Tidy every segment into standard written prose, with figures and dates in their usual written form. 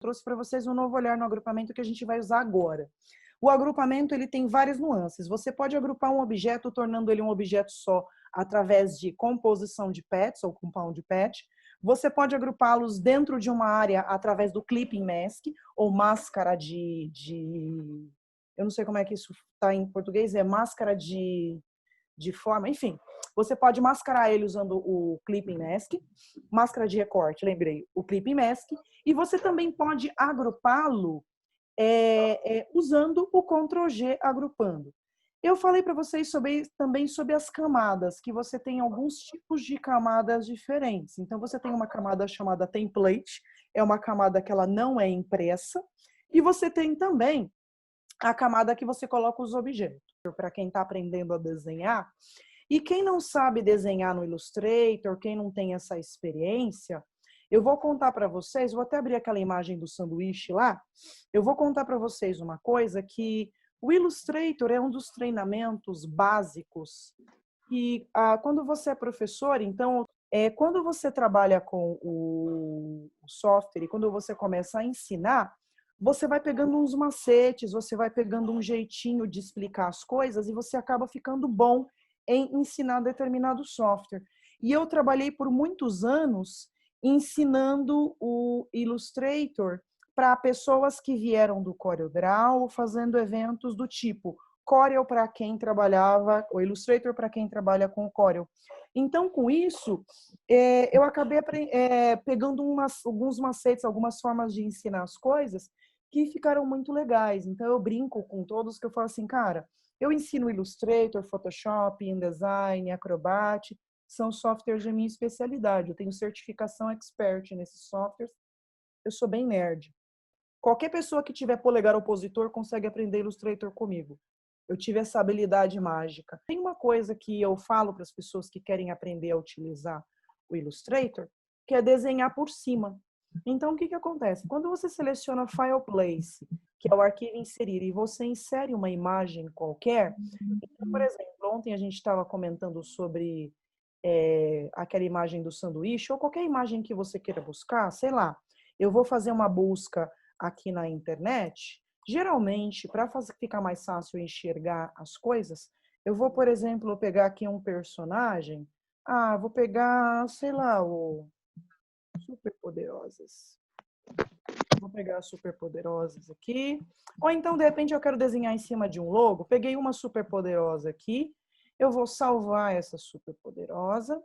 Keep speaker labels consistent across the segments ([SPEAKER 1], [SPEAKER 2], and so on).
[SPEAKER 1] trouxe para vocês um novo olhar no agrupamento que a gente vai usar agora. O agrupamento ele tem várias nuances. Você pode agrupar um objeto tornando ele um objeto só através de composição de pets ou compound pet. Você pode agrupá-los dentro de uma área através do clipping mask ou máscara eu não sei como é que isso está em português, é máscara de forma, enfim. Você pode mascarar ele usando o clipping mask, máscara de recorte, lembrei, o clipping mask, e você também pode agrupá-lo usando o Ctrl G agrupando. Eu falei para vocês também sobre as camadas, que você tem alguns tipos de camadas diferentes. Então, você tem uma camada chamada template, é uma camada que ela não é impressa, e você tem também a camada que você coloca os objetos. Para quem está aprendendo a desenhar, e quem não sabe desenhar no Illustrator, quem não tem essa experiência, eu vou contar para vocês, vou até abrir aquela imagem do sanduíche lá, eu vou contar para vocês uma coisa que o Illustrator é um dos treinamentos básicos que quando você é professor, então, quando você trabalha com o software e quando você começa a ensinar, você vai pegando uns macetes, você vai pegando um jeitinho de explicar as coisas e você acaba ficando bom em ensinar determinado software. E eu trabalhei por muitos anos ensinando o Illustrator para pessoas que vieram do CorelDRAW, fazendo eventos do tipo Corel para quem trabalhava, o Illustrator para quem trabalha com Corel. Então, com isso, eu acabei pegando alguns macetes, algumas formas de ensinar as coisas que ficaram muito legais. Então, eu brinco com todos que eu falo assim, cara, eu ensino Illustrator, Photoshop, InDesign, Acrobat, são softwares de minha especialidade. Eu tenho certificação expert nesses softwares. Eu sou bem nerd. Qualquer pessoa que tiver polegar opositor consegue aprender Illustrator comigo. Eu tive essa habilidade mágica. Tem uma coisa que eu falo para as pessoas que querem aprender a utilizar o Illustrator, que é desenhar por cima. Então, o que acontece? Quando você seleciona File Place, que é o arquivo inserir, e você insere uma imagem qualquer, então, por exemplo, ontem a gente estava comentando sobre aquela imagem do sanduíche, ou qualquer imagem que você queira buscar, sei lá, eu vou fazer uma busca aqui na internet, geralmente, para ficar mais fácil enxergar as coisas, eu vou, por exemplo, pegar aqui um personagem, vou pegar, sei lá, o Superpoderosas. Vou pegar as Superpoderosas aqui. Ou então, de repente, eu quero desenhar em cima de um logo. Peguei uma Superpoderosa aqui. Eu vou salvar essa Superpoderosa.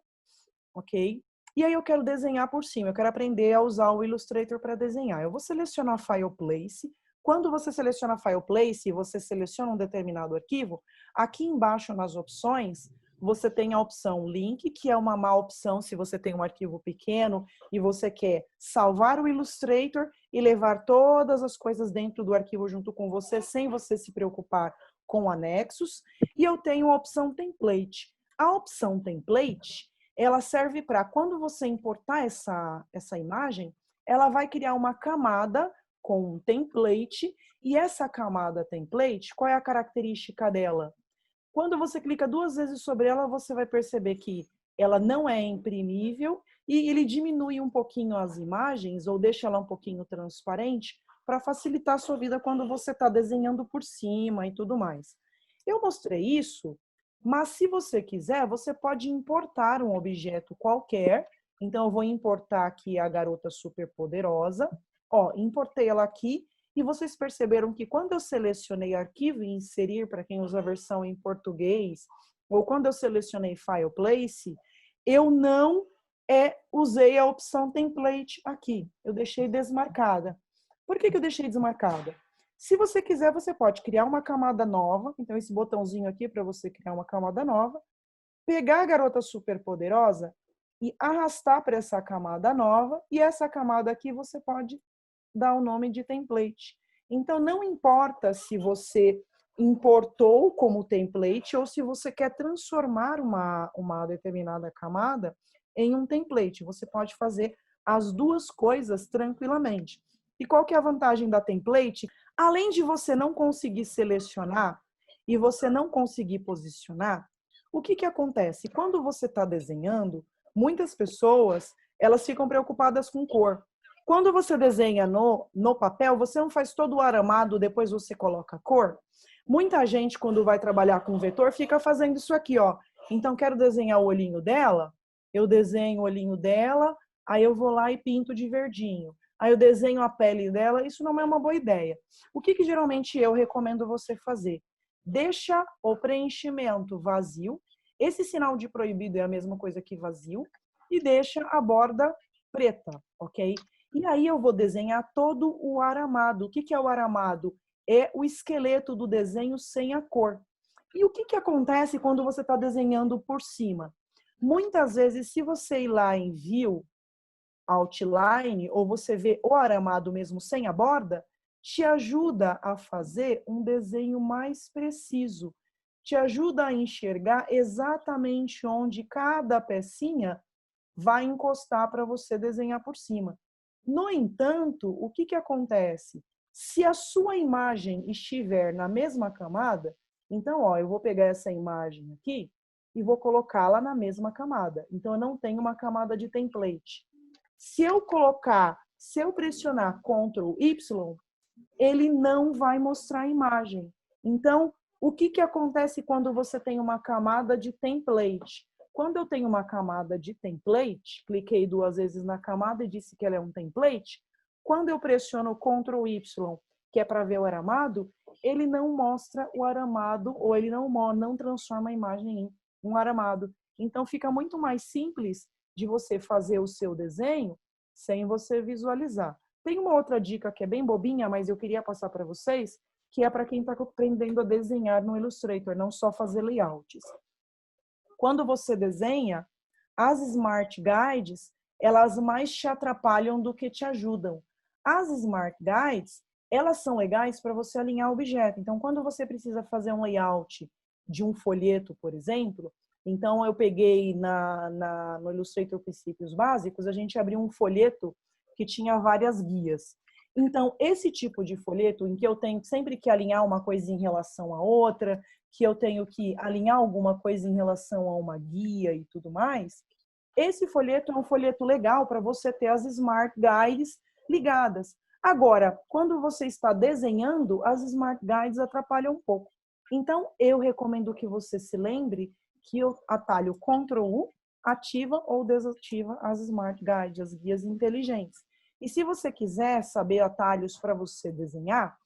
[SPEAKER 1] Ok? E aí eu quero desenhar por cima. Eu quero aprender a usar o Illustrator para desenhar. Eu vou selecionar File Place. Quando você seleciona File Place e você seleciona um determinado arquivo, aqui embaixo nas opções, você tem a opção Link, que é uma má opção se você tem um arquivo pequeno e você quer salvar o Illustrator e levar todas as coisas dentro do arquivo junto com você, sem você se preocupar com anexos. E eu tenho a opção Template. A opção Template, ela serve para, quando você importar essa imagem, ela vai criar uma camada com um template, e essa camada template, qual é a característica dela? Quando você clica 2 vezes sobre ela, você vai perceber que ela não é imprimível e ele diminui um pouquinho as imagens ou deixa ela um pouquinho transparente para facilitar a sua vida quando você está desenhando por cima e tudo mais. Eu mostrei isso, mas se você quiser, você pode importar um objeto qualquer. Então, eu vou importar aqui a garota superpoderosa. Ó, importei ela aqui. E vocês perceberam que quando eu selecionei arquivo e inserir, para quem usa a versão em português, ou quando eu selecionei File Place, eu não usei a opção Template aqui. Eu deixei desmarcada. Por que eu deixei desmarcada? Se você quiser, você pode criar uma camada nova. Então, esse botãozinho aqui é para você criar uma camada nova. Pegar a garota superpoderosa e arrastar para essa camada nova. E essa camada aqui você pode dar o nome de template. Então, não importa se você importou como template ou se você quer transformar uma determinada camada em um template. Você pode fazer as duas coisas tranquilamente. E qual que é a vantagem da template? Além de você não conseguir selecionar e você não conseguir posicionar, o que acontece? Quando você está desenhando, muitas pessoas elas ficam preocupadas com cor. Quando você desenha no papel, você não faz todo o aramado, depois você coloca a cor. Muita gente, quando vai trabalhar com vetor, fica fazendo isso aqui, ó. Então, quero desenhar o olhinho dela, eu desenho o olhinho dela, aí eu vou lá e pinto de verdinho. Aí eu desenho a pele dela, isso não é uma boa ideia. O que geralmente eu recomendo você fazer? Deixa o preenchimento vazio, esse sinal de proibido é a mesma coisa que vazio, e deixa a borda preta, ok? E aí eu vou desenhar todo o aramado. O que é o aramado? É o esqueleto do desenho sem a cor. E o que acontece quando você está desenhando por cima? Muitas vezes, se você ir lá em View, Outline, ou você vê o aramado mesmo sem a borda, te ajuda a fazer um desenho mais preciso. Te ajuda a enxergar exatamente onde cada pecinha vai encostar para você desenhar por cima. No entanto, o que acontece? Se a sua imagem estiver na mesma camada, então, ó, eu vou pegar essa imagem aqui e vou colocá-la na mesma camada. Então, eu não tenho uma camada de template. Se eu pressionar Ctrl Y, ele não vai mostrar a imagem. Então, o que acontece quando você tem uma camada de template? Quando eu tenho uma camada de template, cliquei 2 vezes na camada e disse que ela é um template, quando eu pressiono Ctrl Y, que é para ver o aramado, ele não mostra o aramado, ou ele não transforma a imagem em um aramado. Então, fica muito mais simples de você fazer o seu desenho sem você visualizar. Tem uma outra dica que é bem bobinha, mas eu queria passar para vocês, que é para quem está aprendendo a desenhar no Illustrator, não só fazer layouts. Quando você desenha, as Smart Guides, elas mais te atrapalham do que te ajudam. As Smart Guides, elas são legais para você alinhar o objeto. Então, quando você precisa fazer um layout de um folheto, por exemplo, então eu peguei no Illustrator Princípios Básicos, a gente abriu um folheto que tinha várias guias. Então, esse tipo de folheto, em que eu tenho sempre que alinhar uma coisa em relação à outra, que eu tenho que alinhar alguma coisa em relação a uma guia e tudo mais, esse folheto é um folheto legal para você ter as Smart Guides ligadas. Agora, quando você está desenhando, as Smart Guides atrapalham um pouco. Então, eu recomendo que você se lembre que o atalho Ctrl U ativa ou desativa as Smart Guides, as guias inteligentes. E se você quiser saber atalhos para você desenhar,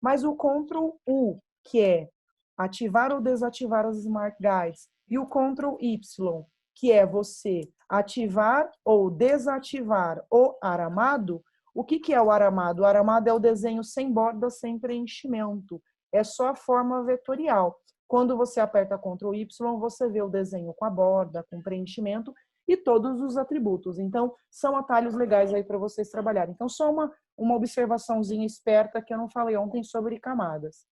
[SPEAKER 1] mas o Ctrl U, que é ativar ou desativar as Smart Guides, e o Ctrl Y, que é você ativar ou desativar o aramado. O que é o aramado? O aramado é o desenho sem borda, sem preenchimento. É só a forma vetorial. Quando você aperta Ctrl Y, você vê o desenho com a borda, com preenchimento e todos os atributos. Então, são atalhos legais aí para vocês trabalharem. Então, só uma observaçãozinha esperta que eu não falei ontem sobre camadas.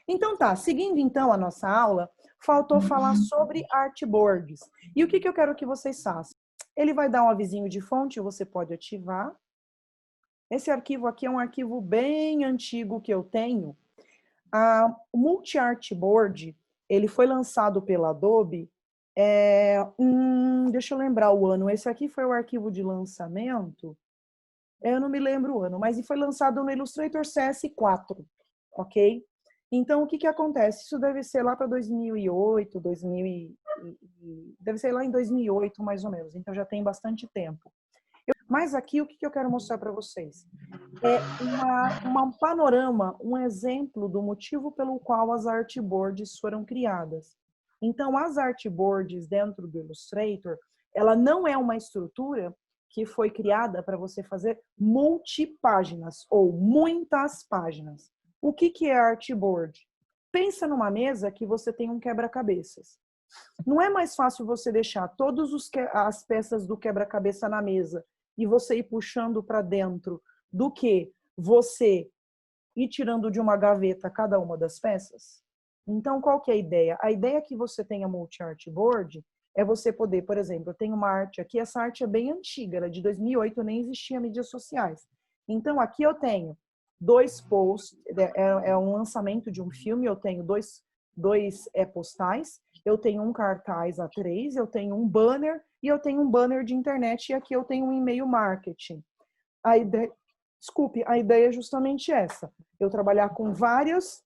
[SPEAKER 1] Então tá, seguindo então a nossa aula, faltou falar sobre artboards. E o que eu quero que vocês façam? Ele vai dar um avisinho de fonte, você pode ativar. Esse arquivo aqui é um arquivo bem antigo que eu tenho. O Multi-Artboard, ele foi lançado pela Adobe, deixa eu lembrar o ano, esse aqui foi o arquivo de lançamento, eu não me lembro o ano, mas foi lançado no Illustrator CS4, ok? Então, o que acontece? Isso deve ser lá para 2008, deve ser lá em 2008, mais ou menos. Então, já tem bastante tempo. Mas aqui, o que eu quero mostrar para vocês? É um panorama, um exemplo do motivo pelo qual as artboards foram criadas. Então, as artboards dentro do Illustrator, ela não é uma estrutura que foi criada para você fazer multipáginas ou muitas páginas. O que é artboard? Pensa numa mesa que você tem um quebra-cabeças. Não é mais fácil você deixar todas as peças do quebra-cabeça na mesa e você ir puxando para dentro do que você ir tirando de uma gaveta cada uma das peças? Então, qual que é a ideia? A ideia que você tenha multi-artboard é você poder, por exemplo, eu tenho uma arte aqui, essa arte é bem antiga, ela é de 2008, nem existia mídias sociais. Então, aqui eu tenho 2 posts, é um lançamento de um filme, eu tenho dois postais, eu tenho um cartaz A3, eu tenho um banner e eu tenho um banner de internet e aqui eu tenho um e-mail marketing. A ideia Desculpe, a ideia é justamente essa. Eu trabalhar com vários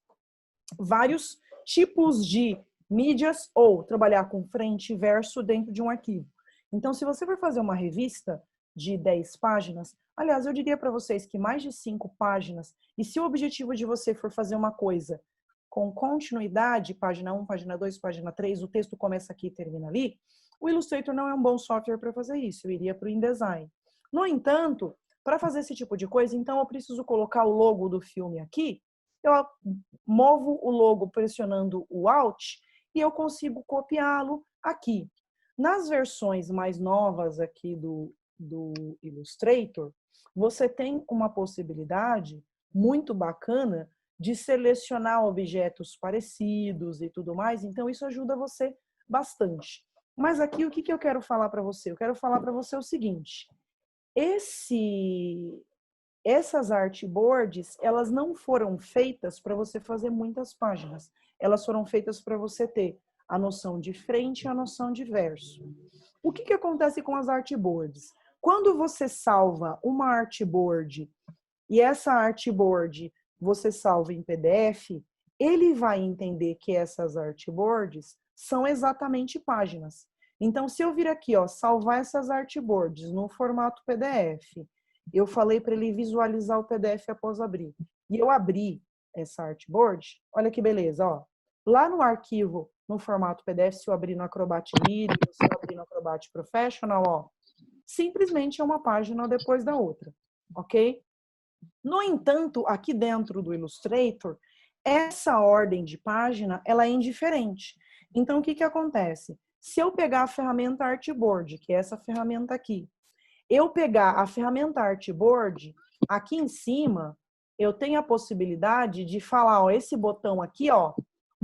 [SPEAKER 1] tipos de mídias ou trabalhar com frente e verso dentro de um arquivo. Então, se você for fazer uma revista de 10 páginas, aliás, eu diria para vocês que mais de 5 páginas, e se o objetivo de você for fazer uma coisa com continuidade, página 1, página 2, página 3, o texto começa aqui e termina ali, o Illustrator não é um bom software para fazer isso, eu iria para o InDesign. No entanto, para fazer esse tipo de coisa, então eu preciso colocar o logo do filme aqui, eu movo o logo pressionando o Alt e eu consigo copiá-lo aqui. Nas versões mais novas aqui do Illustrator, você tem uma possibilidade muito bacana de selecionar objetos parecidos e tudo mais, então isso ajuda você bastante. Mas aqui o que eu quero falar para você? Eu quero falar para você o seguinte, essas artboards, elas não foram feitas para você fazer muitas páginas. Elas foram feitas para você ter a noção de frente e a noção de verso. O que acontece com as artboards? Quando você salva uma artboard e essa artboard você salva em PDF, ele vai entender que essas artboards são exatamente páginas. Então, se eu vir aqui, ó, salvar essas artboards no formato PDF, eu falei para ele visualizar o PDF após abrir. E eu abri essa artboard, olha que beleza, ó. Lá no arquivo, no formato PDF, se eu abrir no Acrobat Reader, se eu abrir no Acrobat Professional, ó, simplesmente é uma página depois da outra, ok? No entanto, aqui dentro do Illustrator, essa ordem de página, ela é indiferente. Então, o que acontece? Se eu pegar a ferramenta Artboard, que é essa ferramenta aqui, eu pegar a ferramenta Artboard, aqui em cima, eu tenho a possibilidade de falar, ó, esse botão aqui, ó,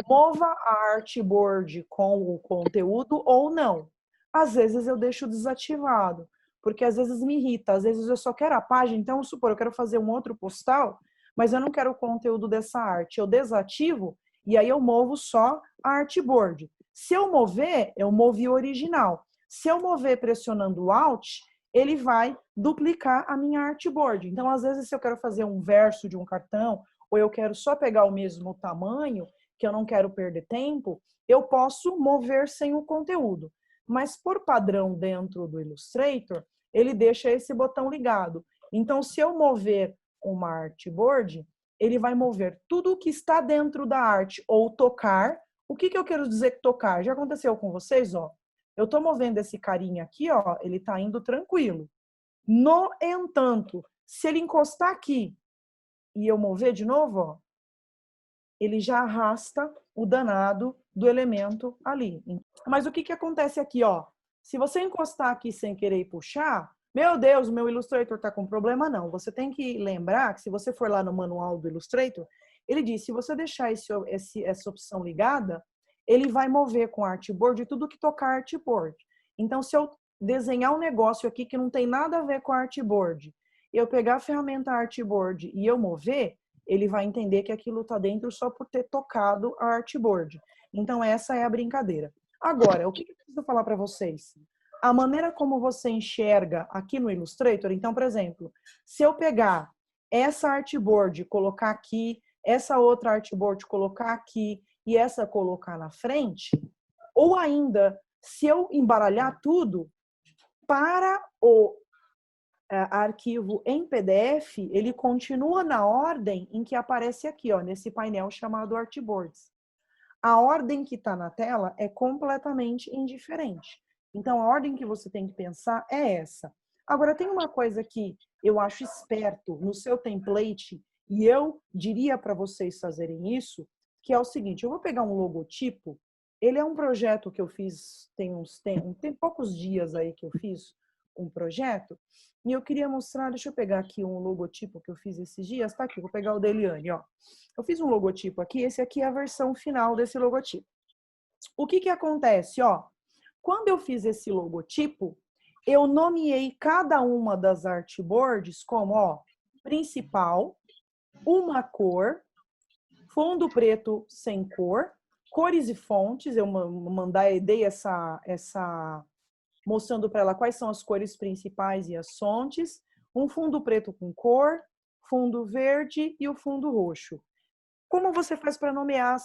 [SPEAKER 1] mova a Artboard com o conteúdo ou não. Às vezes eu deixo desativado, porque às vezes me irrita, às vezes eu só quero a página, então, vamos supor, eu quero fazer um outro postal, mas eu não quero o conteúdo dessa arte. Eu desativo e aí eu movo só a Artboard. Se eu mover, eu movi o original. Se eu mover pressionando o Alt, ele vai duplicar a minha artboard. Então, às vezes, se eu quero fazer um verso de um cartão, ou eu quero só pegar o mesmo tamanho, que eu não quero perder tempo, eu posso mover sem o conteúdo. Mas, por padrão, dentro do Illustrator, ele deixa esse botão ligado. Então, se eu mover uma artboard, ele vai mover tudo o que está dentro da arte, ou tocar. O que eu quero dizer que tocar? Já aconteceu com vocês, ó? Eu estou movendo esse carinha aqui, ó, ele está indo tranquilo. No entanto, se ele encostar aqui e eu mover de novo, ó, ele já arrasta o danado do elemento ali. Mas o que acontece aqui, ó? Se você encostar aqui sem querer e puxar, meu Deus, o meu Illustrator está com problema, não. Você tem que lembrar que se você for lá no manual do Illustrator, ele diz, se você deixar essa opção ligada, ele vai mover com a artboard tudo que tocar artboard. Então, se eu desenhar um negócio aqui que não tem nada a ver com a artboard, eu pegar a ferramenta artboard e eu mover, ele vai entender que aquilo está dentro só por ter tocado a artboard. Então, essa é a brincadeira. Agora, o que eu preciso falar para vocês? A maneira como você enxerga aqui no Illustrator, então, por exemplo, se eu pegar essa artboard, colocar aqui, essa outra artboard, colocar aqui, e essa colocar na frente, ou ainda, se eu embaralhar tudo, para o arquivo em PDF, ele continua na ordem em que aparece aqui, ó, nesse painel chamado Artboards. A ordem que está na tela é completamente indiferente. Então, a ordem que você tem que pensar é essa. Agora, tem uma coisa que eu acho esperto no seu template, e eu diria para vocês fazerem isso, que é o seguinte, eu vou pegar um logotipo, ele é um projeto que eu fiz, tem poucos dias aí que eu fiz um projeto, e eu queria mostrar, deixa eu pegar aqui um logotipo que eu fiz esses dias, tá aqui, vou pegar o da Eliane, ó. Eu fiz um logotipo aqui, esse aqui é a versão final desse logotipo. O que acontece, ó? Quando eu fiz esse logotipo, eu nomeei cada uma das artboards como, ó, principal, uma cor, fundo preto sem cor, cores e fontes, eu dei essa mostrando para ela quais são as cores principais e as fontes, um fundo preto com cor, fundo verde e o fundo roxo. Como você faz para nomear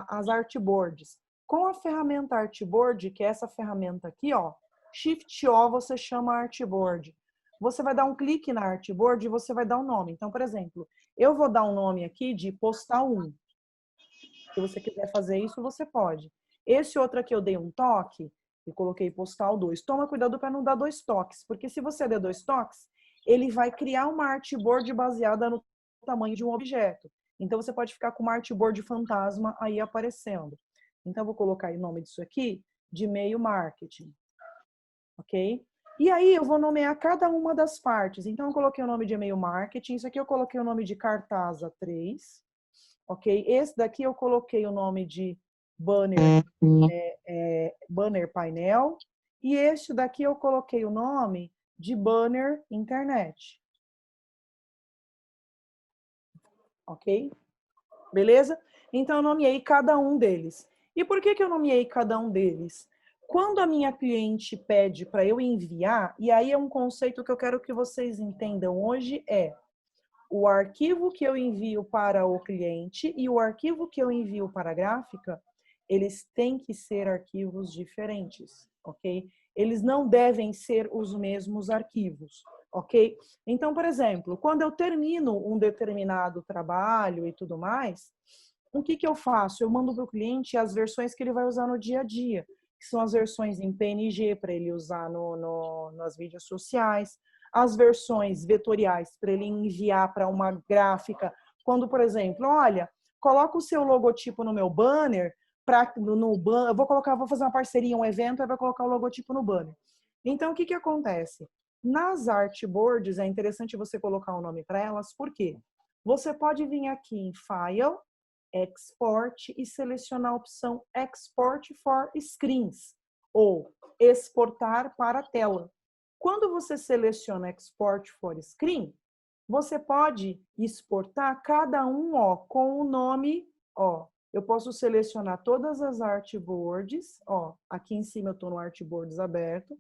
[SPEAKER 1] as artboards? Com a ferramenta Artboard, que é essa ferramenta aqui, ó, Shift O, você chama Artboard. Você vai dar um clique na Artboard e você vai dar um nome. Então, por exemplo, eu vou dar um nome aqui de Postal 1. Se você quiser fazer isso, você pode. Esse outro aqui eu dei um toque e coloquei Postal 2. Toma cuidado para não dar 2 toques, porque se você der 2 toques, ele vai criar uma artboard baseada no tamanho de um objeto. Então, você pode ficar com uma artboard fantasma aí aparecendo. Então, eu vou colocar o nome disso aqui de e-mail marketing. Ok? E aí, eu vou nomear cada uma das partes. Então, eu coloquei o nome de e-mail marketing. Isso aqui eu coloquei o nome de cartaz A3. Ok? Esse daqui eu coloquei o nome de banner, banner painel. E este daqui eu coloquei o nome de banner internet. Ok? Beleza? Então, eu nomeei cada um deles. E por que eu nomeei cada um deles? Quando a minha cliente pede para eu enviar, e aí é um conceito que eu quero que vocês entendam hoje, é o arquivo que eu envio para o cliente e o arquivo que eu envio para a gráfica, eles têm que ser arquivos diferentes, ok? Eles não devem ser os mesmos arquivos, ok? Então, por exemplo, quando eu termino um determinado trabalho e tudo mais, o que eu faço? Eu mando para o cliente as versões que ele vai usar no dia a dia, que são as versões em PNG para ele usar nas mídias sociais, as versões vetoriais para ele enviar para uma gráfica. Quando, por exemplo, olha, coloca o seu logotipo no meu banner, eu vou fazer uma parceria, um evento, aí vai colocar o logotipo no banner. Então, o que acontece? Nas artboards, é interessante você colocar um nome para elas, por quê? Você pode vir aqui em File, Export e selecionar a opção Export for Screens, ou exportar para a tela. Quando você seleciona Export for Screen, você pode exportar cada um, ó, com o nome, ó. Eu posso selecionar todas as artboards, ó. Aqui em cima eu estou no artboards aberto.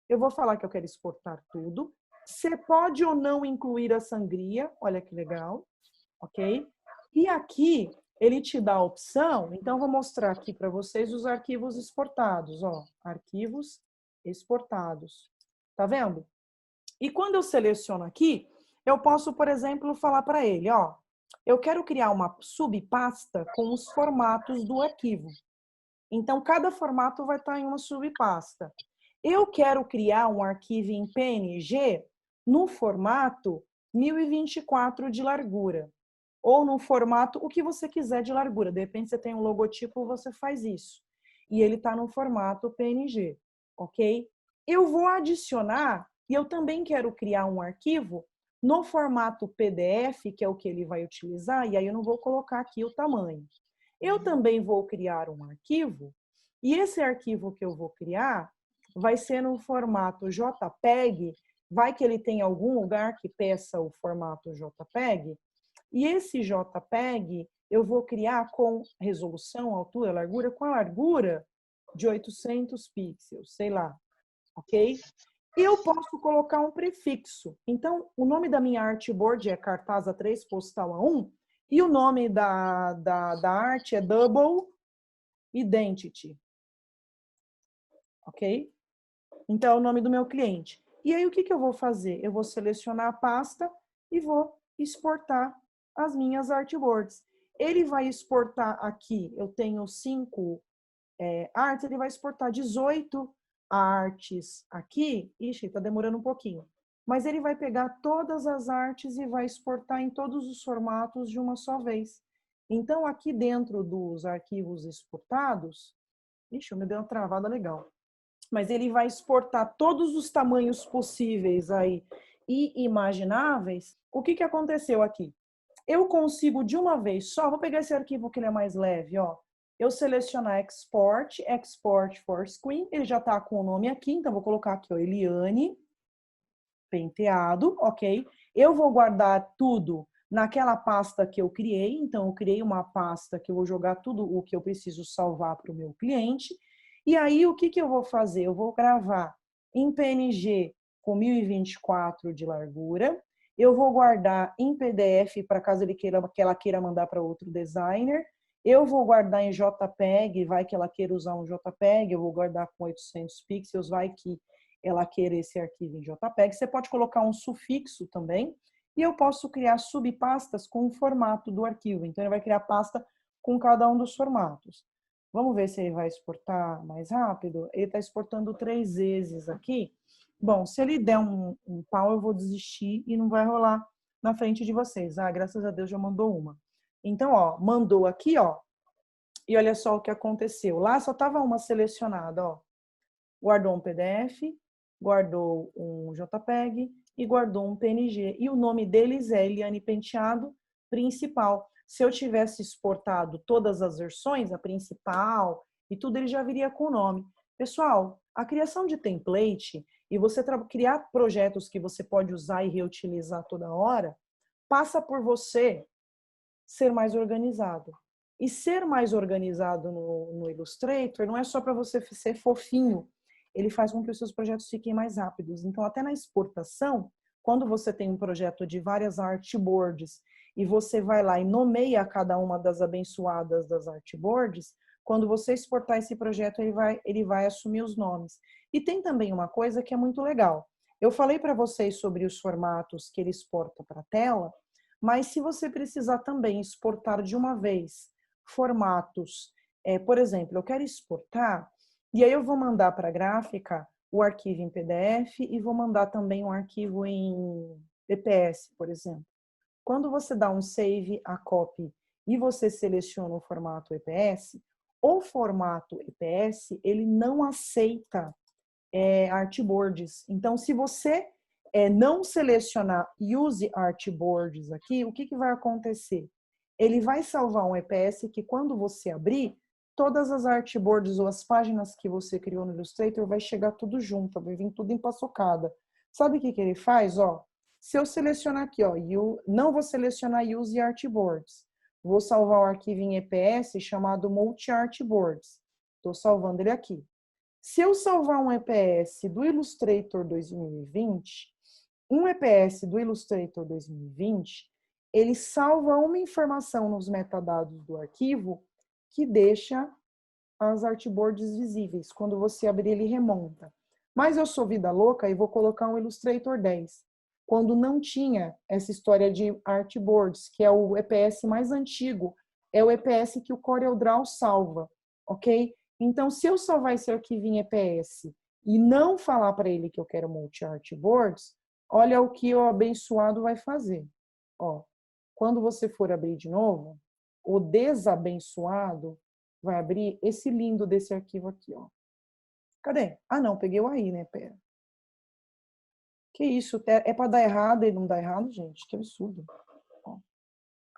[SPEAKER 1] Eu vou falar que eu quero exportar tudo. Você pode ou não incluir a sangria, olha que legal, ok? E aqui ele te dá a opção, então vou mostrar aqui para vocês os arquivos exportados, ó. Arquivos exportados. Tá vendo? E quando eu seleciono aqui, eu posso, por exemplo, falar para ele, ó, eu quero criar uma subpasta com os formatos do arquivo. Então, cada formato vai estar em uma subpasta. Eu quero criar um arquivo em PNG no formato 1024 de largura. Ou no formato, o que você quiser de largura. De repente, você tem um logotipo, você faz isso. E ele está no formato PNG, ok? Eu vou adicionar, e eu também quero criar um arquivo no formato PDF, que é o que ele vai utilizar, e aí eu não vou colocar aqui o tamanho. Eu também vou criar um arquivo, e esse arquivo que eu vou criar vai ser no formato JPEG, vai que ele tem algum lugar que peça o formato JPEG, e esse JPEG eu vou criar com resolução, altura, largura, com a largura de 800 pixels, sei lá, ok? E eu posso colocar um prefixo. Então, o nome da minha artboard é cartaz A3, postal A1, e o nome da arte é Double Identity, ok? Então, é o nome do meu cliente. E aí, o que eu vou fazer? Eu vou selecionar a pasta e vou exportar as minhas artboards. Ele vai exportar aqui, eu tenho 5 artes, ele vai exportar 18 artes aqui. Ixi, tá demorando um pouquinho. Mas ele vai pegar todas as artes e vai exportar em todos os formatos de uma só vez. Então, aqui dentro dos arquivos exportados, ixi, me deu uma travada legal. Mas ele vai exportar todos os tamanhos possíveis aí e imagináveis. O que aconteceu aqui? Eu consigo de uma vez só, vou pegar esse arquivo que ele é mais leve, ó. Eu selecionar Export, Export for Screen, ele já tá com o nome aqui, então vou colocar aqui, ó, Eliane Penteado, ok? Eu vou guardar tudo naquela pasta que eu criei, então eu criei uma pasta que eu vou jogar tudo o que eu preciso salvar para o meu cliente. E aí, o que eu vou fazer? Eu vou gravar em PNG com 1024 de largura, Eu vou guardar em PDF para caso ela queira mandar para outro designer. Eu vou guardar em JPEG, vai que ela queira usar um JPEG, eu vou guardar com 800 pixels, vai que ela queira esse arquivo em JPEG. Você pode colocar um sufixo também, e eu posso criar subpastas com o formato do arquivo. Então, ele vai criar pasta com cada um dos formatos. Vamos ver se ele vai exportar mais rápido. Ele está exportando 3 vezes aqui. Bom, se ele der um pau, eu vou desistir e não vai rolar na frente de vocês. Ah, graças a Deus já mandou uma. Então, ó, mandou aqui, ó. E olha só o que aconteceu. Lá só estava uma selecionada, ó. Guardou um PDF, guardou um JPEG e guardou um PNG. E o nome deles é Eliane Penteado Principal. Se eu tivesse exportado todas as versões, a principal e tudo, ele já viria com o nome. Pessoal, a criação de template e você criar projetos que você pode usar e reutilizar toda hora, passa por você ser mais organizado. E ser mais organizado no Illustrator não é só para você ser fofinho, ele faz com que os seus projetos fiquem mais rápidos. Então, até na exportação, quando você tem um projeto de várias artboards e você vai lá e nomeia cada uma das abençoadas das artboards, quando você exportar esse projeto, ele vai assumir os nomes. E tem também uma coisa que é muito legal. Eu falei para vocês sobre os formatos que ele exporta para a tela, mas se você precisar também exportar de uma vez formatos, por exemplo, eu quero exportar, e aí eu vou mandar para a gráfica o arquivo em PDF e vou mandar também um arquivo em EPS, por exemplo. Quando você dá um save a copy e você seleciona o formato EPS, o formato EPS, ele não aceita artboards. Então, se você não selecionar use artboards aqui, o que vai acontecer? Ele vai salvar um EPS que quando você abrir, todas as artboards ou as páginas que você criou no Illustrator vai chegar tudo junto, vai vir tudo empaçocada. Sabe o que ele faz? Ó, se eu selecionar aqui, ó, não vou selecionar use artboards, vou salvar o arquivo em EPS chamado multi artboards. Estou salvando ele aqui. Se eu salvar um EPS do Illustrator 2020, um EPS do Illustrator 2020, ele salva uma informação nos metadados do arquivo que deixa as artboards visíveis. Quando você abrir, ele remonta. Mas eu sou vida louca e vou colocar um Illustrator 10. Quando não tinha essa história de artboards, que é o EPS mais antigo, é o EPS que o CorelDRAW salva, ok? Então, se eu salvar esse arquivo em EPS e não falar para ele que eu quero multi-artboards, olha o que o abençoado vai fazer. Ó, quando você for abrir de novo, o desabençoado vai abrir esse lindo desse arquivo aqui, ó. Cadê? Ah, não, peguei o aí, né? Pera. Que isso? É para dar errado e não dá errado, gente? Que absurdo. Ó.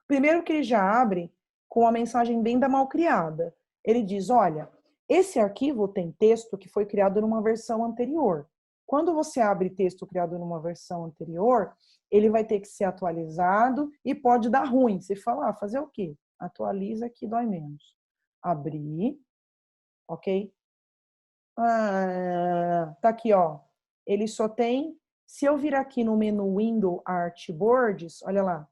[SPEAKER 1] Primeiro que ele já abre com uma mensagem bem da malcriada. Ele diz, olha, esse arquivo tem texto que foi criado numa versão anterior. Quando você abre texto criado numa versão anterior, ele vai ter que ser atualizado e pode dar ruim. Você fala, ah, fazer o quê? Atualiza que dói menos. Abrir, ok? Ah, tá aqui, ó. Ele só tem, se eu vir aqui no menu Window Artboards, olha lá,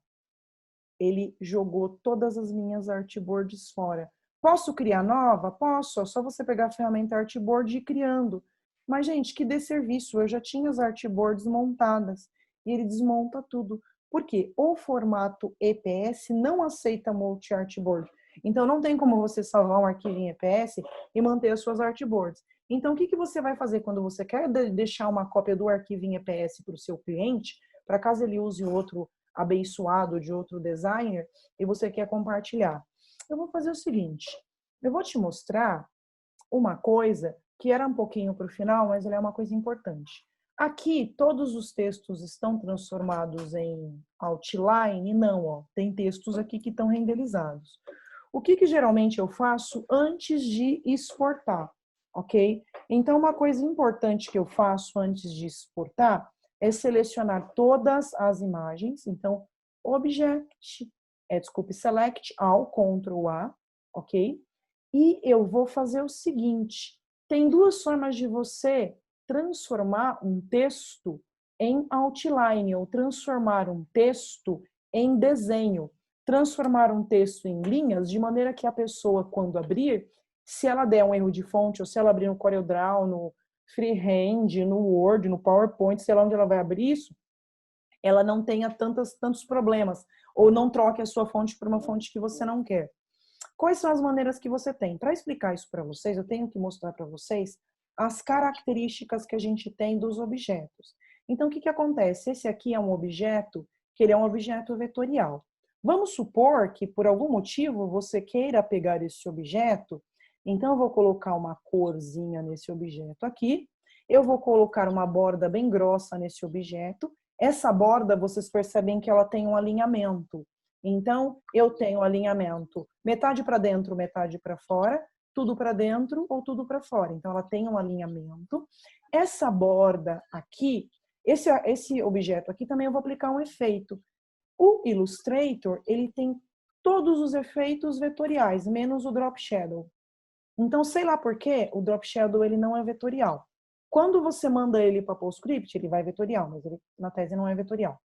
[SPEAKER 1] ele jogou todas as minhas artboards fora. Posso criar nova? Posso, é só você pegar a ferramenta Artboard e ir criando. Mas, gente, que desserviço, eu já tinha as artboards montadas e ele desmonta tudo. Por quê? O formato EPS não aceita multi-artboard. Então, não tem como você salvar um arquivo em EPS e manter as suas artboards. Então, o que você vai fazer quando você quer deixar uma cópia do arquivo em EPS para o seu cliente, para caso ele use outro abençoado de outro designer e você quer compartilhar? Eu vou fazer o seguinte, eu vou te mostrar uma coisa que era um pouquinho para o final, mas ela é uma coisa importante. Aqui, todos os textos estão transformados em outline? Não, ó, tem textos aqui que estão renderizados. O que geralmente eu faço antes de exportar, ok? Então, uma coisa importante que eu faço antes de exportar é selecionar todas as imagens. Então, Select All, Ctrl A, ok? E eu vou fazer o seguinte, tem duas formas de você transformar um texto em outline, ou transformar um texto em desenho, transformar um texto em linhas, de maneira que a pessoa, quando abrir, se ela der um erro de fonte, ou se ela abrir no CorelDRAW, no Freehand, no Word, no PowerPoint, sei lá onde ela vai abrir isso, ela não tenha tantos problemas, ou não troque a sua fonte por uma fonte que você não quer. Quais são as maneiras que você tem? Para explicar isso para vocês, eu tenho que mostrar para vocês as características que a gente tem dos objetos. Então, o que acontece? Esse aqui é um objeto, que ele é um objeto vetorial. Vamos supor que, por algum motivo, você queira pegar esse objeto, então eu vou colocar uma corzinha nesse objeto aqui, eu vou colocar uma borda bem grossa nesse objeto. Essa borda, vocês percebem que ela tem um alinhamento. Então, eu tenho alinhamento metade para dentro, metade para fora, tudo para dentro ou tudo para fora. Então, ela tem um alinhamento. Essa borda aqui, esse objeto aqui também eu vou aplicar um efeito. O Illustrator, ele tem todos os efeitos vetoriais, menos o Drop Shadow. Então, sei lá por quê, o Drop Shadow ele não é vetorial. Quando você manda ele para PostScript, ele vai vetorial, mas ele, na tese, não é vetorial.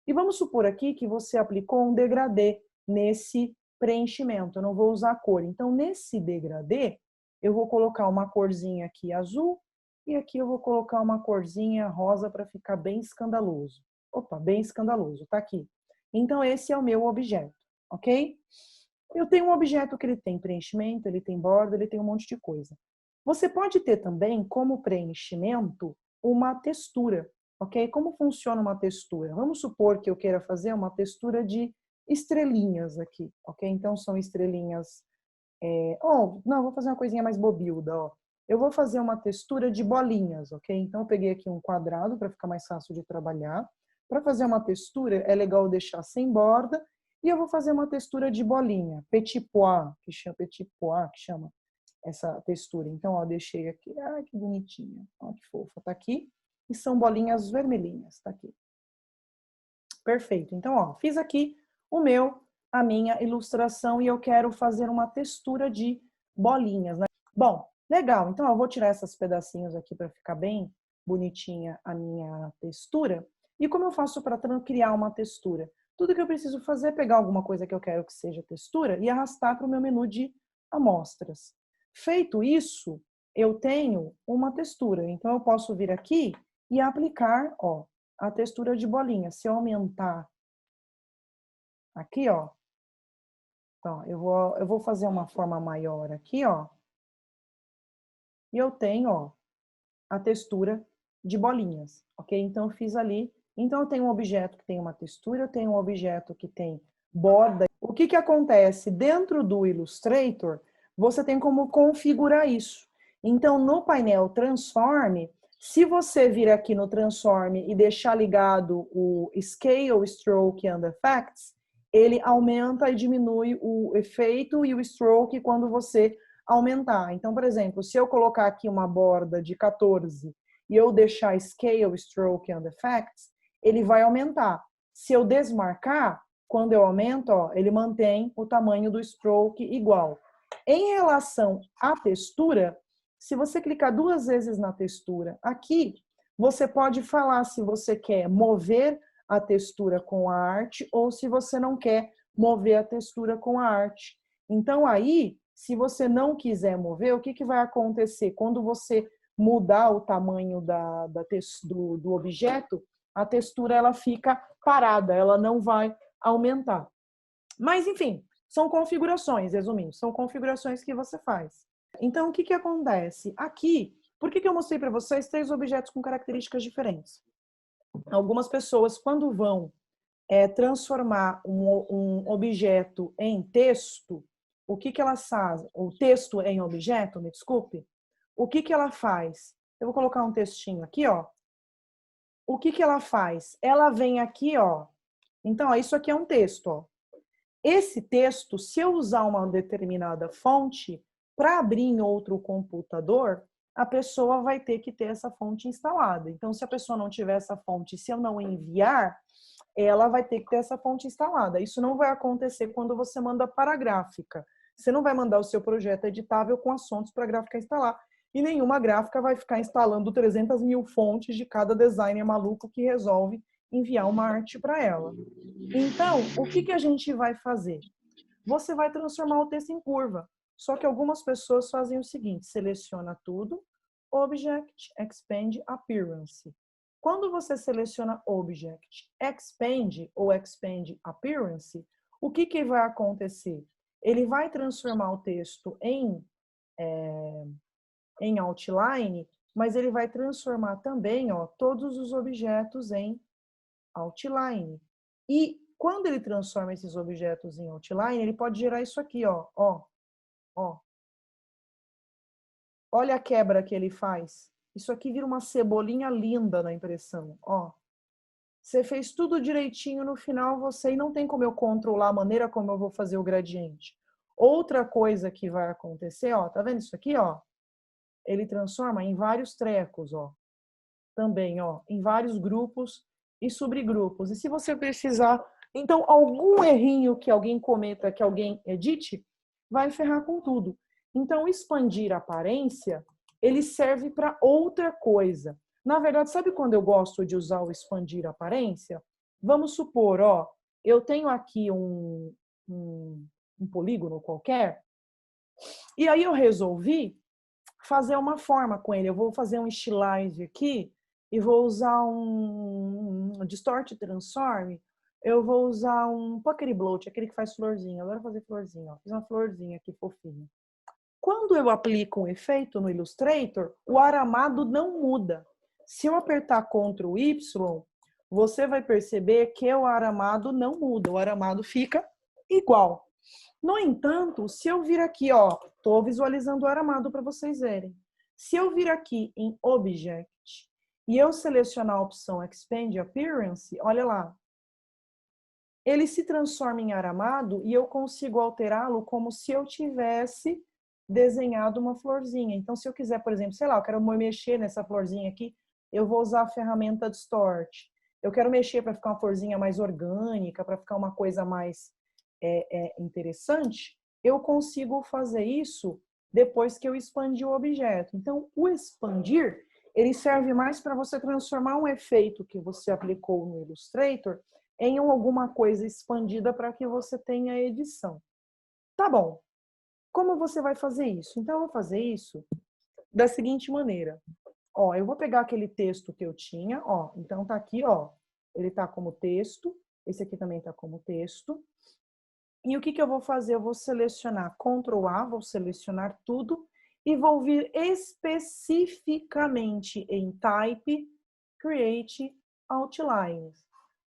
[SPEAKER 1] E vamos supor aqui que você aplicou um degradê nesse preenchimento. Eu não vou usar a cor. Então, nesse degradê, eu vou colocar uma corzinha aqui azul e aqui eu vou colocar uma corzinha rosa para ficar bem escandaloso. Opa, bem escandaloso, tá aqui. Então, esse é o meu objeto, ok? Eu tenho um objeto que ele tem preenchimento, ele tem borda, ele tem um monte de coisa. Você pode ter também, como preenchimento, uma textura, ok? Como funciona uma textura? Vamos supor que eu queira fazer uma textura de estrelinhas aqui, ok? Então, são estrelinhas... não, vou fazer uma coisinha mais bobilda, ó. Eu vou fazer uma textura de bolinhas, ok? Então, eu peguei aqui um quadrado para ficar mais fácil de trabalhar. Para fazer uma textura, é legal deixar sem borda. E eu vou fazer uma textura de bolinha, petit pois, que chama essa textura. Então, ó, deixei aqui, que bonitinha, ó, que fofa, tá aqui. E são bolinhas vermelhinhas, tá aqui. Perfeito. Então, ó, fiz aqui a minha ilustração e eu quero fazer uma textura de bolinhas, né? Bom, legal. Então, eu vou tirar esses pedacinhos aqui para ficar bem bonitinha a minha textura. E como eu faço para criar uma textura? Tudo que eu preciso fazer é pegar alguma coisa que eu quero que seja textura e arrastar para o meu menu de amostras. Feito isso, eu tenho uma textura. Então, eu posso vir aqui e aplicar, ó, a textura de bolinha. Se eu aumentar aqui, ó, então, eu vou fazer uma forma maior aqui, ó, e eu tenho, ó, a textura de bolinhas, ok? Então, eu fiz ali. Então, eu tenho um objeto que tem uma textura, eu tenho um objeto que tem borda. O que acontece? Dentro do Illustrator, você tem como configurar isso. Então, no painel Transform, se você vir aqui no Transform e deixar ligado o Scale, Stroke and Effects, ele aumenta e diminui o efeito e o stroke quando você aumentar. Então, por exemplo, se eu colocar aqui uma borda de 14 e eu deixar Scale, Stroke and Effects, ele vai aumentar. Se eu desmarcar, quando eu aumento, ó, ele mantém o tamanho do stroke igual. Em relação à textura, se você clicar 2 vezes na textura aqui, você pode falar se você quer mover a textura com a arte ou se você não quer mover a textura com a arte. Então, aí, se você não quiser mover, o que vai acontecer? Quando você mudar o tamanho do objeto, a textura ela fica parada, ela não vai aumentar. Mas, enfim, são configurações, resumindo, são configurações que você faz. Então, o que acontece? Aqui, por que eu mostrei para vocês 3 objetos com características diferentes? Algumas pessoas, quando vão transformar um objeto em texto, o que elas fazem? O texto em objeto, me desculpe. O que ela faz? Eu vou colocar um textinho aqui, ó. O que ela faz? Ela vem aqui, ó. Então, ó, isso aqui é um texto, ó. Esse texto, se eu usar uma determinada fonte para abrir em outro computador, a pessoa vai ter que ter essa fonte instalada. Então, se a pessoa não tiver essa fonte, se eu não enviar, ela vai ter que ter essa fonte instalada. Isso não vai acontecer quando você manda para a gráfica. Você não vai mandar o seu projeto editável com as fontes para a gráfica instalar. E nenhuma gráfica vai ficar instalando 300 mil fontes de cada designer maluco que resolve enviar uma arte para ela. Então, o que a gente vai fazer? Você vai transformar o texto em curva. Só que algumas pessoas fazem o seguinte, seleciona tudo, Object, Expand, Appearance. Quando você seleciona Object, Expand ou Expand Appearance, o que vai acontecer? Ele vai transformar o texto em outline, mas ele vai transformar também todos os objetos em outline. E quando ele transforma esses objetos em outline, ele pode gerar isso aqui, ó. Olha a quebra que ele faz. Isso aqui vira uma cebolinha linda na impressão, ó. Você fez tudo direitinho no final, e não tem como eu controlar a maneira como eu vou fazer o gradiente. Outra coisa que vai acontecer, ó, tá vendo isso aqui, ó? Ele transforma em vários trecos, ó. Também, ó, em vários grupos e subgrupos. E se você precisar, então, algum errinho que alguém cometa, que alguém edite, vai ferrar com tudo. Então, expandir a aparência, ele serve para outra coisa. Na verdade, sabe quando eu gosto de usar o expandir a aparência? Vamos supor, ó, eu tenho aqui um polígono qualquer, e aí eu resolvi fazer uma forma com ele. Eu vou fazer um stylize aqui e vou usar um distort transform. Eu vou usar um pucker bloat, aquele que faz florzinha. Eu adoro fazer florzinha, ó. Fiz uma florzinha aqui fofinha. Quando eu aplico um efeito no Illustrator, o aramado não muda. Se eu apertar Ctrl Y, você vai perceber que o aramado não muda. O aramado fica igual. No entanto, se eu vir aqui, ó, estou visualizando o aramado para vocês verem. Se eu vir aqui em Object e eu selecionar a opção Expand Appearance, olha lá. Ele se transforma em aramado e eu consigo alterá-lo como se eu tivesse desenhado uma florzinha. Então, se eu quiser, por exemplo, sei lá, eu quero mexer nessa florzinha aqui, eu vou usar a ferramenta Distort. Eu quero mexer para ficar uma florzinha mais orgânica, para ficar uma coisa mais interessante, eu consigo fazer isso depois que eu expandi o objeto. Então, o expandir, ele serve mais para você transformar um efeito que você aplicou no Illustrator em alguma coisa expandida para que você tenha edição. Tá bom. Como você vai fazer isso? Então, eu vou fazer isso da seguinte maneira. Ó, eu vou pegar aquele texto que eu tinha, ó, então tá aqui, ó, ele tá como texto, esse aqui também tá como texto. E o que eu vou fazer? Eu vou selecionar Ctrl A, vou selecionar tudo e vou vir especificamente em Type, Create Outlines.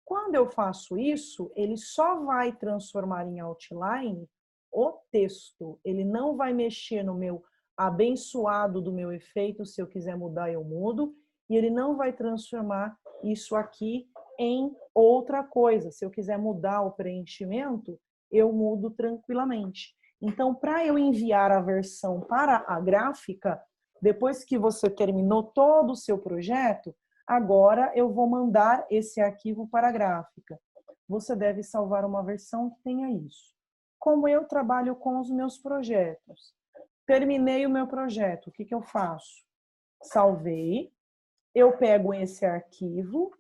[SPEAKER 1] Quando eu faço isso, ele só vai transformar em outline o texto. Ele não vai mexer no meu abençoado do meu efeito, se eu quiser mudar eu mudo, e ele não vai transformar isso aqui em outra coisa. Se eu quiser mudar o preenchimento, eu mudo tranquilamente. Então, para eu enviar a versão para a gráfica, depois que você terminou todo o seu projeto, agora eu vou mandar esse arquivo para a gráfica. Você deve salvar uma versão que tenha isso. Como eu trabalho com os meus projetos, terminei o meu projeto, o que eu faço? Salvei, eu pego esse arquivo,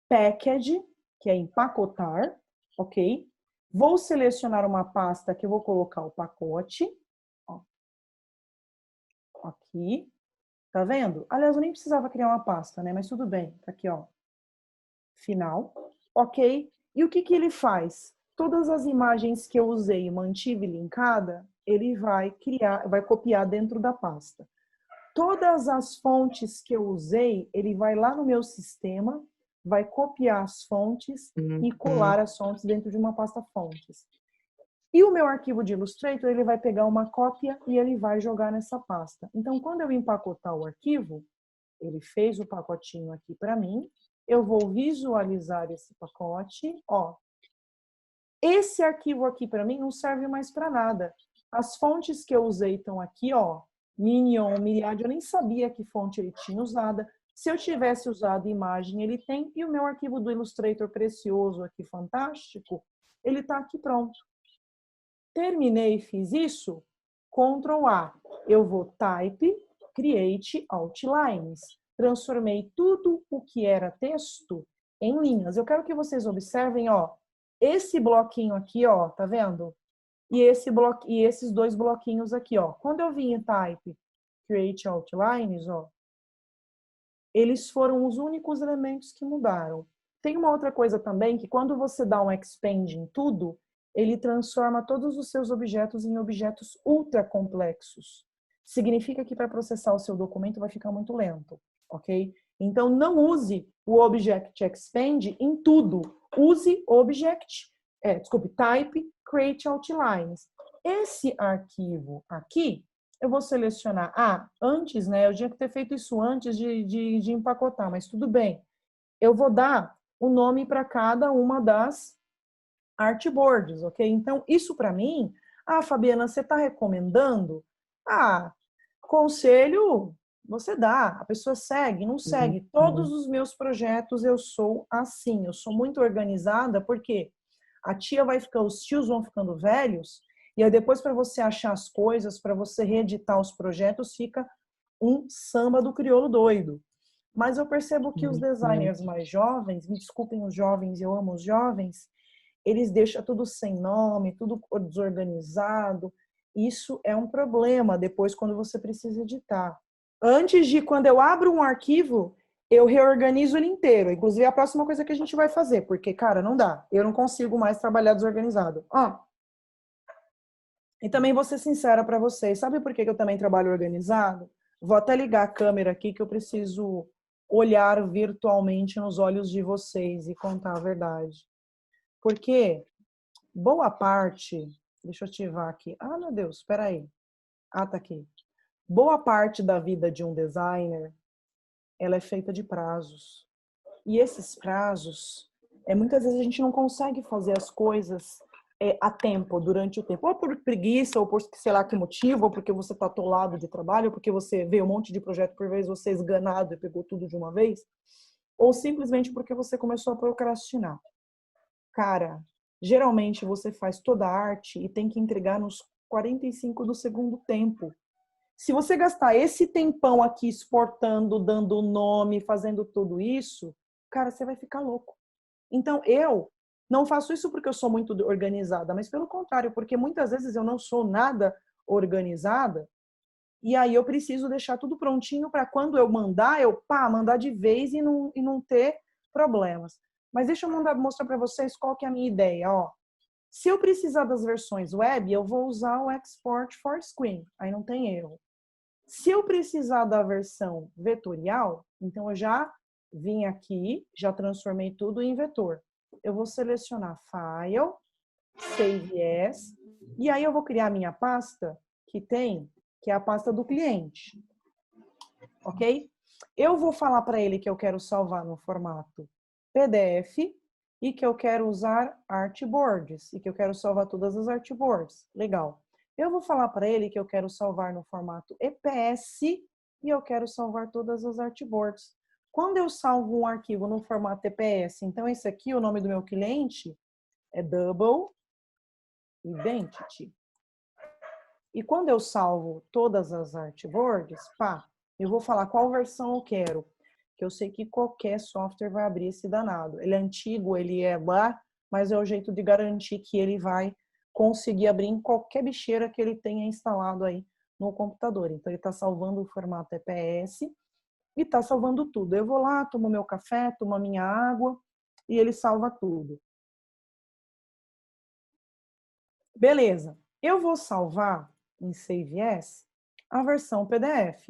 [SPEAKER 1] package, que é empacotar, ok? Vou selecionar uma pasta que eu vou colocar o pacote. Ó, aqui. Tá vendo? Aliás, eu nem precisava criar uma pasta, né? Mas tudo bem. Tá aqui, ó. Final. Ok. E o que ele faz? Todas as imagens que eu usei e mantive linkada, ele vai copiar dentro da pasta. Todas as fontes que eu usei, ele vai lá no meu sistema, vai copiar as fontes e colar as fontes dentro de uma pasta fontes. E o meu arquivo de Illustrator, ele vai pegar uma cópia e ele vai jogar nessa pasta. Então, quando eu empacotar o arquivo, ele fez o pacotinho aqui para mim, eu vou visualizar esse pacote, ó. Esse arquivo aqui para mim não serve mais para nada. As fontes que eu usei estão aqui, ó. Minion, Myriad, eu nem sabia que fonte ele tinha usada. Se eu tivesse usado imagem, ele tem. E o meu arquivo do Illustrator precioso aqui, fantástico, ele está aqui pronto. Terminei e fiz isso, Ctrl A. Eu vou Type, Create outlines. Transformei tudo o que era texto em linhas. Eu quero que vocês observem, ó, esse bloquinho aqui, ó, tá vendo? E esses dois bloquinhos aqui, ó. Quando eu vim em Type Create Outlines, ó, eles foram os únicos elementos que mudaram. Tem uma outra coisa também, que quando você dá um expand em tudo, ele transforma todos os seus objetos em objetos ultra complexos. Significa que para processar o seu documento vai ficar muito lento, ok? Então, não use o Object Expand em tudo. Use Type Create Outlines. Esse arquivo aqui, eu vou selecionar. Antes, né? Eu tinha que ter feito isso antes de empacotar, mas tudo bem. Eu vou dar o nome para cada uma das artboards, ok? Então, isso para mim, Fabiana, você está recomendando? Conselho, você dá. A pessoa segue, não segue. Todos os meus projetos eu sou assim. Eu sou muito organizada, porque os tios vão ficando velhos, e aí depois para você achar as coisas, para você reeditar os projetos, fica um samba do crioulo doido. Mas eu percebo que os designers mais jovens, me desculpem os jovens, eu amo os jovens, eles deixam tudo sem nome, tudo desorganizado. Isso é um problema depois quando você precisa editar. Quando eu abro um arquivo, eu reorganizo ele inteiro. Inclusive, é a próxima coisa que a gente vai fazer, porque, cara, não dá. Eu não consigo mais trabalhar desorganizado. E também vou ser sincera para vocês. Sabe por que eu também trabalho organizado? Vou até ligar a câmera aqui que eu preciso olhar virtualmente nos olhos de vocês e contar a verdade. Porque boa parte... Deixa eu ativar aqui. Meu Deus, espera aí. Tá aqui. Boa parte da vida de um designer, ela é feita de prazos. E esses prazos, muitas vezes a gente não consegue fazer as coisas a tempo, durante o tempo. Ou por preguiça, ou por sei lá que motivo, ou porque você está atolado de trabalho, ou porque você vê um monte de projeto por vez, você é esganado e pegou tudo de uma vez, ou simplesmente porque você começou a procrastinar. Cara, geralmente você faz toda a arte e tem que entregar nos 45 do segundo tempo. Se você gastar esse tempão aqui exportando, dando nome, fazendo tudo isso, cara, você vai ficar louco. Então, eu não faço isso porque eu sou muito organizada, mas pelo contrário, porque muitas vezes eu não sou nada organizada, e aí eu preciso deixar tudo prontinho para quando eu mandar, mandar de vez e não ter problemas. Mas deixa eu mostrar para vocês qual que é a minha ideia, ó. Se eu precisar das versões web, eu vou usar o Export for Screen, aí não tem erro. Se eu precisar da versão vetorial, então eu já vim aqui, já transformei tudo em vetor. Eu vou selecionar File, Save As, e aí eu vou criar a minha pasta que é a pasta do cliente. Ok? Eu vou falar para ele que eu quero salvar no formato PDF e que eu quero usar artboards e que eu quero salvar todas as artboards. Legal. Eu vou falar para ele que eu quero salvar no formato EPS e eu quero salvar todas as artboards. Quando eu salvo um arquivo no formato EPS, então esse aqui, o nome do meu cliente é Double Identity. E quando eu salvo todas as artboards, eu vou falar qual versão eu quero. Que eu sei que qualquer software vai abrir esse danado. Ele é antigo, ele é lá, mas é o jeito de garantir que ele vai conseguir abrir em qualquer bicheira que ele tenha instalado aí no computador. Então, ele está salvando o formato EPS e está salvando tudo. Eu vou lá, tomo meu café, tomo a minha água e ele salva tudo. Beleza. Eu vou salvar em Save As a versão PDF,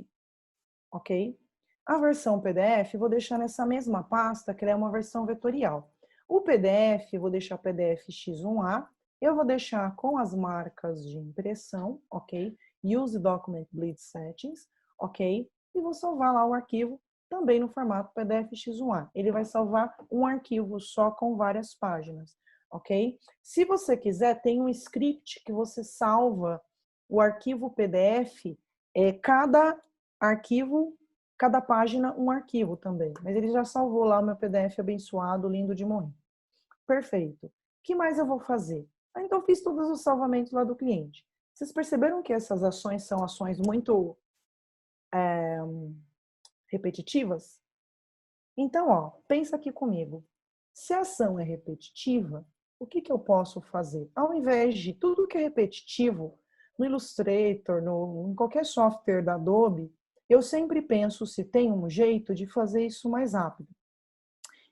[SPEAKER 1] ok? A versão PDF vou deixar nessa mesma pasta, que é uma versão vetorial. O PDF, vou deixar PDF X1A, eu vou deixar com as marcas de impressão, ok? Use Document Bleed Settings, ok? E vou salvar lá o arquivo também no formato PDF X1A. Ele vai salvar um arquivo só com várias páginas, ok? Se você quiser, tem um script que você salva o arquivo PDF, cada arquivo, cada página um arquivo também. Mas ele já salvou lá o meu PDF abençoado, lindo de morrer. Perfeito. O que mais eu vou fazer? Então, fiz todos os salvamentos lá do cliente. Vocês perceberam que essas ações são ações muito repetitivas? Então, ó, pensa aqui comigo. Se a ação é repetitiva, o que que eu posso fazer? Ao invés de tudo que é repetitivo, no Illustrator, em qualquer software da Adobe, eu sempre penso se tem um jeito de fazer isso mais rápido.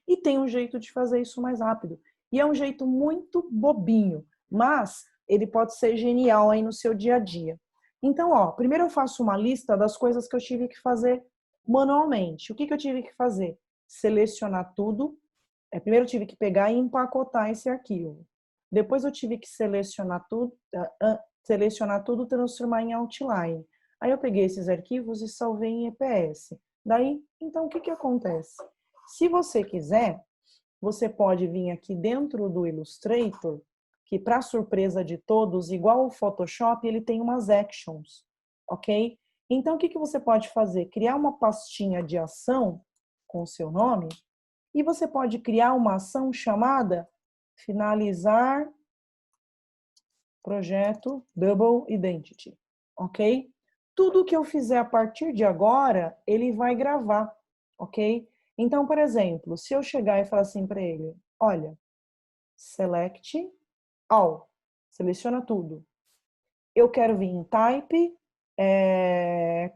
[SPEAKER 1] E tem um jeito de fazer isso mais rápido. E é um jeito muito bobinho, mas ele pode ser genial aí no seu dia a dia. Então, ó, primeiro eu faço uma lista das coisas que eu tive que fazer manualmente. O que que eu tive que fazer? Selecionar tudo. Primeiro eu tive que pegar e empacotar esse arquivo. Depois eu tive que selecionar tudo, transformar em outline. Aí eu peguei esses arquivos e salvei em EPS. Daí, então o que que acontece? Se você quiser, você pode vir aqui dentro do Illustrator, que para surpresa de todos, igual o Photoshop, ele tem umas actions, ok? Então o que que você pode fazer? Criar uma pastinha de ação com o seu nome e você pode criar uma ação chamada finalizar projeto Double Identity, ok? Tudo que eu fizer a partir de agora, ele vai gravar, ok? Então, por exemplo, se eu chegar e falar assim para ele, olha, select all, seleciona tudo. Eu quero vir em type,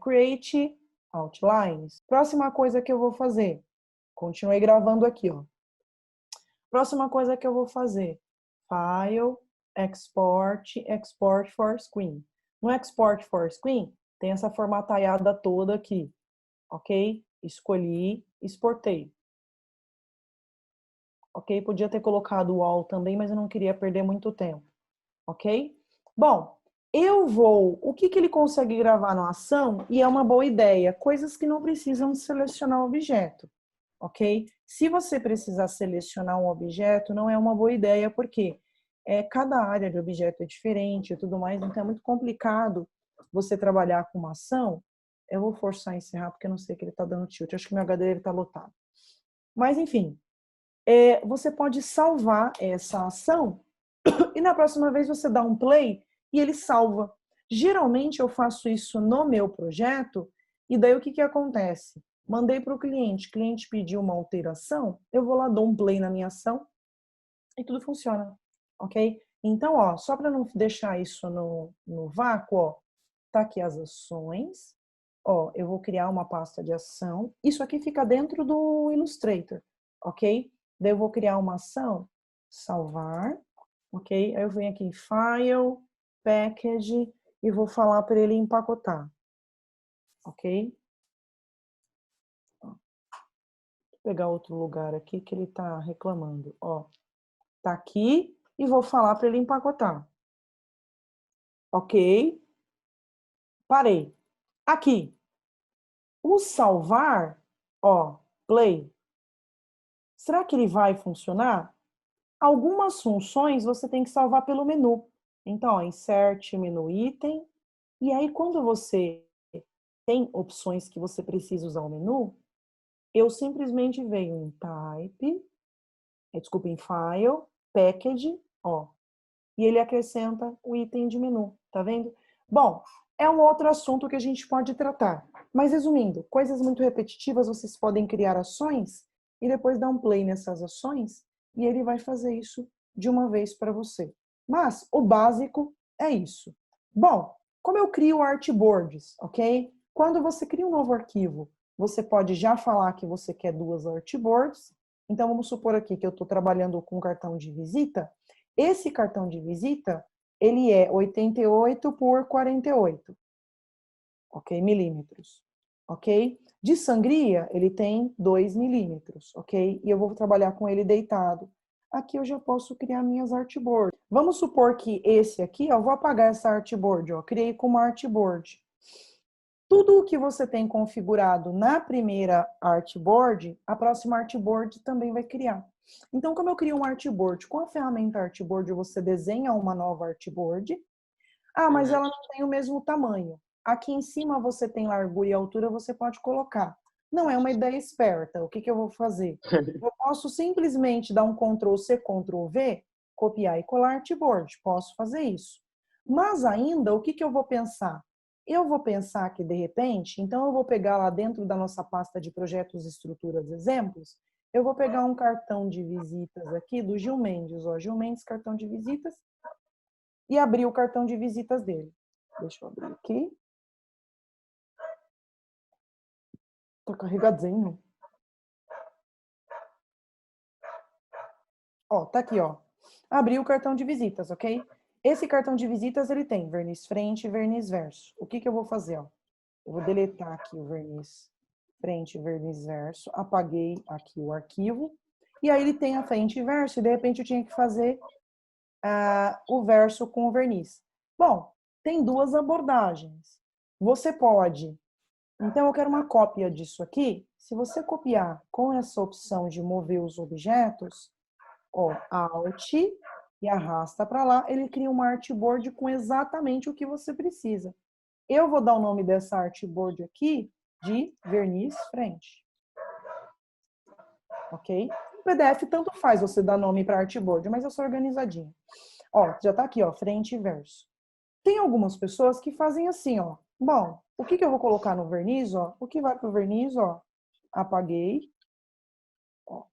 [SPEAKER 1] create outlines. Próxima coisa que eu vou fazer, continuei gravando aqui, ó. Próxima coisa que eu vou fazer, file, export for screen. No export for screen, tem essa formataiada toda aqui, ok? Escolhi, exportei. Ok? Podia ter colocado o all também, mas eu não queria perder muito tempo, ok? Bom, o que que ele consegue gravar na ação, e é uma boa ideia, coisas que não precisam selecionar o objeto, ok? Se você precisar selecionar um objeto, não é uma boa ideia, porque cada área de objeto é diferente e tudo mais, então é muito complicado você trabalhar com uma ação. Eu vou forçar a encerrar, porque eu não sei que ele está dando tilt, acho que meu HD está lotado. Mas, enfim, você pode salvar essa ação e na próxima vez você dá um play e ele salva. Geralmente eu faço isso no meu projeto e daí o que que acontece? Mandei para o cliente pediu uma alteração, eu vou lá, dou um play na minha ação e tudo funciona, ok? Então, ó, só para não deixar isso no vácuo, ó, tá aqui as ações, ó, eu vou criar uma pasta de ação, isso aqui fica dentro do Illustrator, ok? Daí eu vou criar uma ação, salvar, ok? Aí eu venho aqui em File, Package e vou falar para ele empacotar, ok? Vou pegar outro lugar aqui que ele está reclamando, ó. Tá aqui e vou falar para ele empacotar. Ok? Parei. Aqui. O salvar, ó, play. Será que ele vai funcionar? Algumas funções você tem que salvar pelo menu. Então, ó, insert menu item. E aí, quando você tem opções que você precisa usar o menu, eu simplesmente venho em type, desculpa, em file, package, ó, e ele acrescenta o item de menu, tá vendo? Bom, é um outro assunto que a gente pode tratar. Mas resumindo, coisas muito repetitivas, vocês podem criar ações e depois dar um play nessas ações e ele vai fazer isso de uma vez para você. Mas o básico é isso. Bom, como eu crio artboards, ok? Quando você cria um novo arquivo, você pode já falar que você quer 2 artboards. Então, vamos supor aqui que eu estou trabalhando com cartão de visita. Esse cartão de visita, ele é 88 por 48, ok? Milímetros, ok? De sangria, ele tem 2 milímetros, ok? E eu vou trabalhar com ele deitado. Aqui eu já posso criar minhas artboards. Vamos supor que esse aqui, ó, eu vou apagar essa artboard, ó, criei como artboard. Tudo o que você tem configurado na primeira artboard, a próxima artboard também vai criar. Então, como eu crio um artboard? Com a ferramenta artboard, você desenha uma nova artboard. Ah, mas ela não tem o mesmo tamanho. Aqui em cima você tem largura e altura, você pode colocar. Não é uma ideia esperta. O que que eu vou fazer? Eu posso simplesmente dar um Ctrl+C, Ctrl+V, copiar e colar artboard. Posso fazer isso. Mas ainda, o que que eu vou pensar? Eu vou pensar que, de repente, então eu vou pegar lá dentro da nossa pasta de projetos, estruturas, exemplos, eu vou pegar um cartão de visitas aqui do Gil Mendes, ó, Gil Mendes, cartão de visitas, e abrir o cartão de visitas dele. Deixa eu abrir aqui. Tá carregadinho. Ó, tá aqui, ó. Abri o cartão de visitas, ok? Esse cartão de visitas, ele tem verniz frente e verniz verso. O que que eu vou fazer, ó? Eu vou deletar aqui o verniz frente e verniz verso. Apaguei aqui o arquivo. E aí ele tem a frente e verso. E de repente eu tinha que fazer o verso com o verniz. Bom, tem duas abordagens. Você pode... Então, eu quero uma cópia disso aqui. Se você copiar com essa opção de mover os objetos, ó, Alt e arrasta para lá, ele cria uma artboard com exatamente o que você precisa. Eu vou dar o nome dessa artboard aqui de verniz frente. Ok? No PDF, tanto faz você dar nome para artboard, mas eu sou organizadinha. Ó, já tá aqui, ó, frente e verso. Tem algumas pessoas que fazem assim, ó. Bom, o que que eu vou colocar no verniz, ó? O que vai pro verniz, ó? Apaguei. Ó,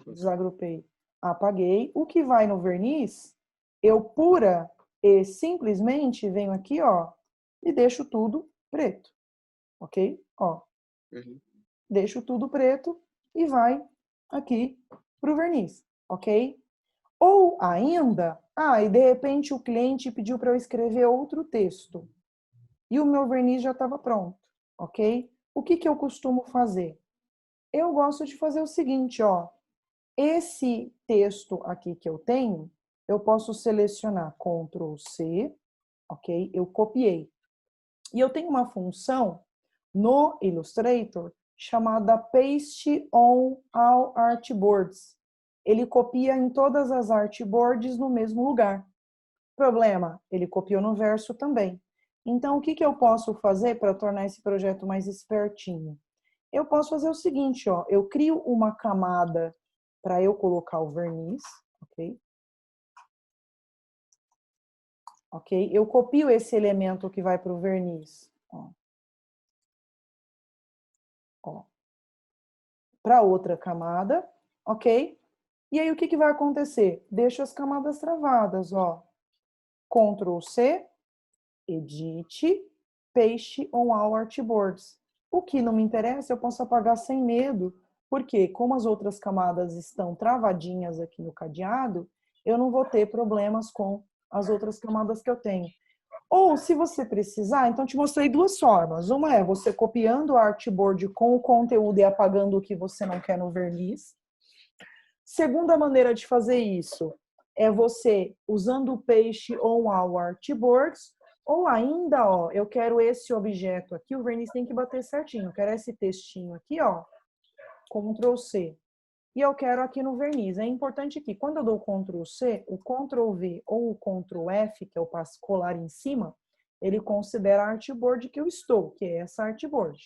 [SPEAKER 1] desagrupei. Apaguei. O que vai no verniz, eu pura e simplesmente venho aqui, ó, e deixo tudo preto. Ok? Ó. Deixo tudo preto e vai aqui pro verniz. Ok? Ou ainda, e de repente o cliente pediu para eu escrever outro texto. E o meu verniz já estava pronto, ok? O que que eu costumo fazer? Eu gosto de fazer o seguinte, ó. Esse texto aqui que eu tenho, eu posso selecionar Ctrl C, ok? Eu copiei. E eu tenho uma função no Illustrator chamada Paste on All Artboards. Ele copia em todas as artboards no mesmo lugar. Problema, ele copiou no verso também. Então, o que que eu posso fazer para tornar esse projeto mais espertinho? Eu posso fazer o seguinte, ó, eu crio uma camada para eu colocar o verniz, ok? Ok? Eu copio esse elemento que vai para o verniz, ó, para outra camada, ok? E aí, o que que vai acontecer? Deixo as camadas travadas, ó. Ctrl C, Edit, Paste on All Artboards. O que não me interessa, eu posso apagar sem medo, porque como as outras camadas estão travadinhas aqui no cadeado, eu não vou ter problemas com as outras camadas que eu tenho. Ou, se você precisar, então te mostrei duas formas. Uma é você copiando o artboard com o conteúdo e apagando o que você não quer no verniz. Segunda maneira de fazer isso é você usando o Paste on All Artboards, ou ainda, ó, eu quero esse objeto aqui, o verniz tem que bater certinho. Eu quero esse textinho aqui, ó, Ctrl C. E eu quero aqui no verniz. É importante que quando eu dou Ctrl C, o Ctrl V ou o Ctrl F, que eu passo colar em cima, ele considera a artboard que eu estou, que é essa artboard.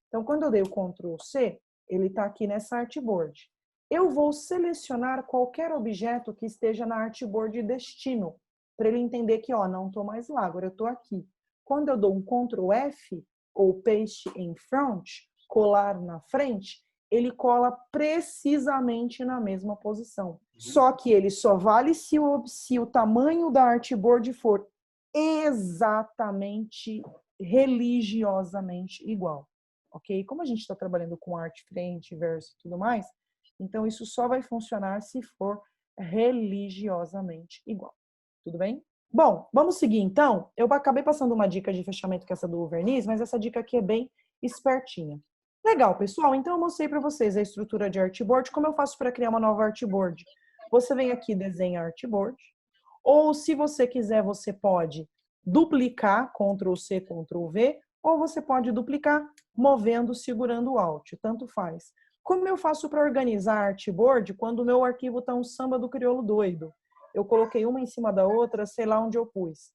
[SPEAKER 1] Então, quando eu dei o Ctrl C, ele está aqui nessa artboard. Eu vou selecionar qualquer objeto que esteja na artboard destino, para ele entender que, ó, não estou mais lá, agora eu estou aqui. Quando eu dou um Ctrl F, ou Paste in Front, colar na frente, ele cola precisamente na mesma posição. Só que ele só vale se o tamanho da artboard for exatamente, religiosamente igual. Ok? Como a gente está trabalhando com arte frente, verso e tudo mais, então isso só vai funcionar se for religiosamente igual. Tudo bem? Bom, vamos seguir então. Eu acabei passando uma dica de fechamento que é essa do verniz, mas essa dica aqui é bem espertinha. Legal, pessoal. Então, eu mostrei para vocês a estrutura de artboard. Como eu faço para criar uma nova artboard? Você vem aqui, desenha artboard. Ou, se você quiser, você pode duplicar, Ctrl C, Ctrl V, ou você pode duplicar movendo, segurando o Alt. Tanto faz. Como eu faço para organizar a artboard quando o meu arquivo está um samba do crioulo doido? Eu coloquei uma em cima da outra, sei lá onde eu pus.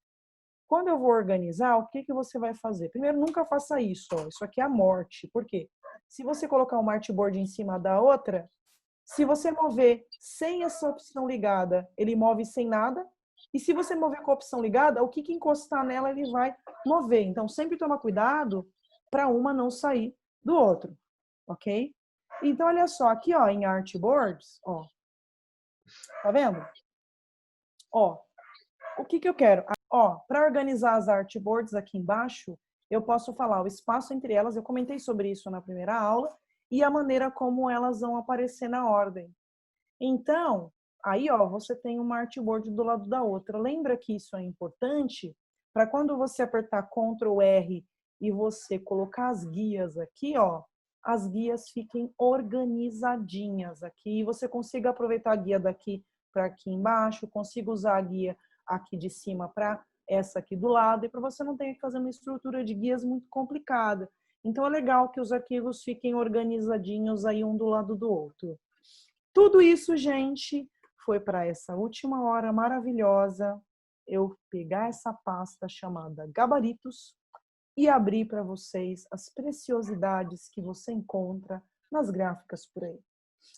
[SPEAKER 1] Quando eu vou organizar, o que que você vai fazer? Primeiro, nunca faça isso. Ó. Isso aqui é a morte. Por quê? Se você colocar uma artboard em cima da outra, se você mover sem essa opção ligada, ele move sem nada. E se você mover com a opção ligada, o que encostar nela, ele vai mover. Então, sempre toma cuidado para uma não sair do outro, ok? Então, olha só, aqui ó, em Artboards, ó, tá vendo? Ó, o que eu quero? Ó, para organizar as artboards aqui embaixo, eu posso falar o espaço entre elas, eu comentei sobre isso na primeira aula, e a maneira como elas vão aparecer na ordem. Então, aí ó, você tem uma artboard do lado da outra. Lembra que isso é importante para quando você apertar Ctrl R e você colocar as guias aqui, ó, as guias fiquem organizadinhas aqui e você consiga aproveitar a guia daqui para aqui embaixo, consiga usar a guia aqui de cima para essa aqui do lado e para você não ter que fazer uma estrutura de guias muito complicada. Então é legal que os arquivos fiquem organizadinhos aí um do lado do outro. Tudo isso, gente, foi para essa última hora maravilhosa eu pegar essa pasta chamada Gabaritos e abrir para vocês as preciosidades que você encontra nas gráficas por aí.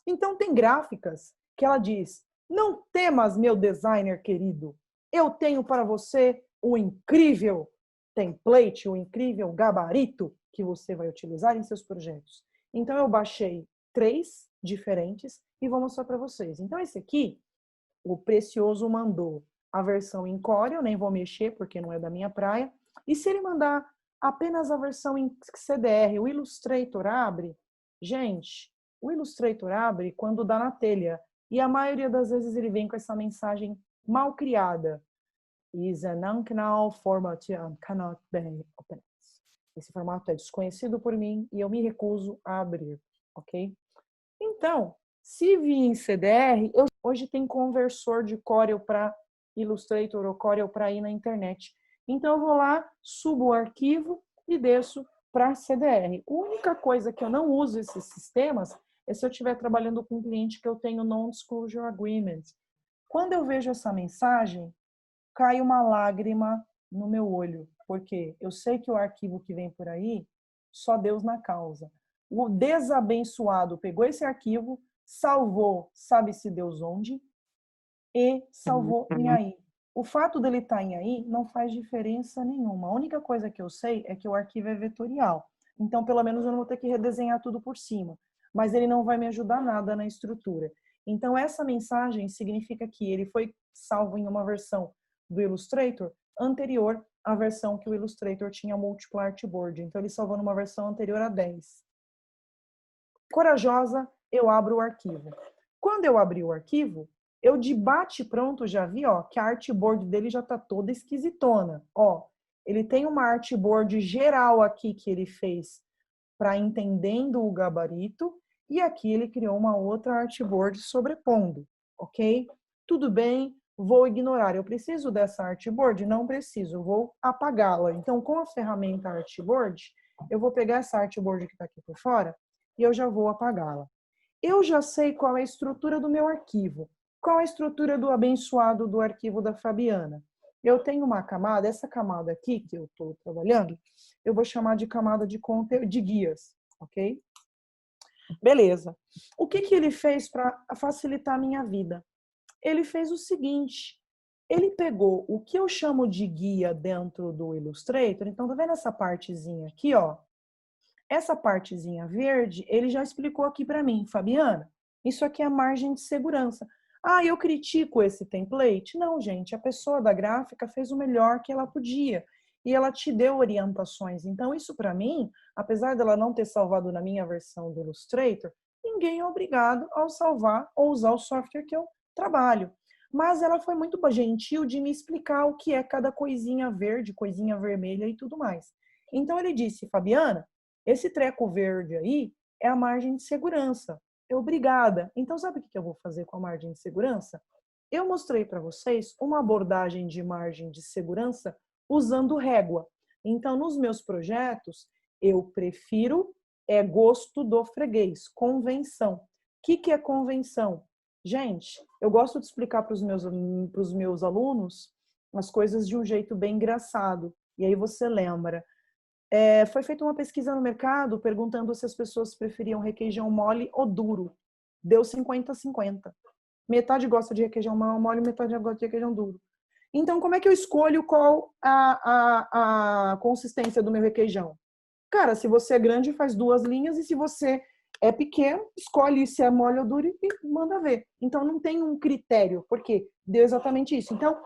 [SPEAKER 1] Então, tem gráficas que ela diz: não temas, meu designer querido, eu tenho para você o incrível template, o incrível gabarito que você vai utilizar em seus projetos. Então, eu baixei 3 diferentes e vou mostrar para vocês. Então, esse aqui, o Precioso mandou a versão em Core, eu nem vou mexer porque não é da minha praia. E se ele mandar apenas a versão em CDR, o Illustrator abre, gente, o Illustrator abre quando dá na telha. E a maioria das vezes ele vem com essa mensagem mal criada. Is an unknown format and cannot be opened. Esse formato é desconhecido por mim e eu me recuso a abrir, ok? Então, se vir em CDR, hoje tem conversor de Corel para Illustrator ou Corel para ir na internet. Então, eu vou lá, subo o arquivo e desço para CDR. A única coisa que eu não uso esses sistemas é se eu estiver trabalhando com um cliente que eu tenho non-disclosure agreement. Quando eu vejo essa mensagem, cai uma lágrima no meu olho, porque eu sei que o arquivo que vem por aí, só Deus na causa. O desabençoado pegou esse arquivo, salvou, sabe-se Deus onde, e salvou em AI. O fato dele estar em AI não faz diferença nenhuma. A única coisa que eu sei é que o arquivo é vetorial. Então, pelo menos, eu não vou ter que redesenhar tudo por cima. Mas ele não vai me ajudar nada na estrutura. Então, essa mensagem significa que ele foi salvo em uma versão do Illustrator anterior à versão que o Illustrator tinha múltipla artboard. Então, ele salvou numa versão anterior a 10. Corajosa, eu abro o arquivo. Quando eu abri o arquivo, eu de bate pronto já vi, ó, que a artboard dele já tá toda esquisitona. Ó, ele tem uma artboard geral aqui que ele fez para entendendo o gabarito e aqui ele criou uma outra artboard sobrepondo, ok? Tudo bem, vou ignorar. Eu preciso dessa artboard? Não preciso, vou apagá-la. Então, com a ferramenta artboard, eu vou pegar essa artboard que está aqui por fora e eu já vou apagá-la. Eu já sei qual é a estrutura do meu arquivo. Qual é a estrutura do abençoado do arquivo da Fabiana? Eu tenho uma camada, essa camada aqui que eu estou trabalhando, eu vou chamar de camada de conteúdo, de guias, ok? Beleza. O que ele fez para facilitar a minha vida? Ele fez o seguinte, ele pegou o que eu chamo de guia dentro do Illustrator, então tá vendo essa partezinha aqui, ó? Essa partezinha verde, ele já explicou aqui para mim, Fabiana, isso aqui é a margem de segurança. Ah, eu critico esse template? Não, gente, a pessoa da gráfica fez o melhor que ela podia e ela te deu orientações. Então, isso para mim, apesar dela não ter salvado na minha versão do Illustrator, ninguém é obrigado a salvar ou usar o software que eu trabalho. Mas ela foi muito gentil de me explicar o que é cada coisinha verde, coisinha vermelha e tudo mais. Então, ele disse, Fabiana, esse treco verde aí é a margem de segurança. Obrigada. Então, sabe o que eu vou fazer com a margem de segurança? Eu mostrei para vocês uma abordagem de margem de segurança usando régua. Então, nos meus projetos, eu prefiro gosto do freguês, convenção. O que é convenção? Gente, eu gosto de explicar para os meus alunos as coisas de um jeito bem engraçado. E aí você lembra. Foi feita uma pesquisa no mercado perguntando se as pessoas preferiam requeijão mole ou duro. Deu 50-50. Metade gosta de requeijão mole, metade gosta de requeijão duro. Então, como é que eu escolho qual a consistência do meu requeijão? Cara, se você é grande, faz 2 linhas, e se você é pequeno, escolhe se é mole ou duro e manda ver. Então, não tem um critério, porque deu exatamente isso. Então,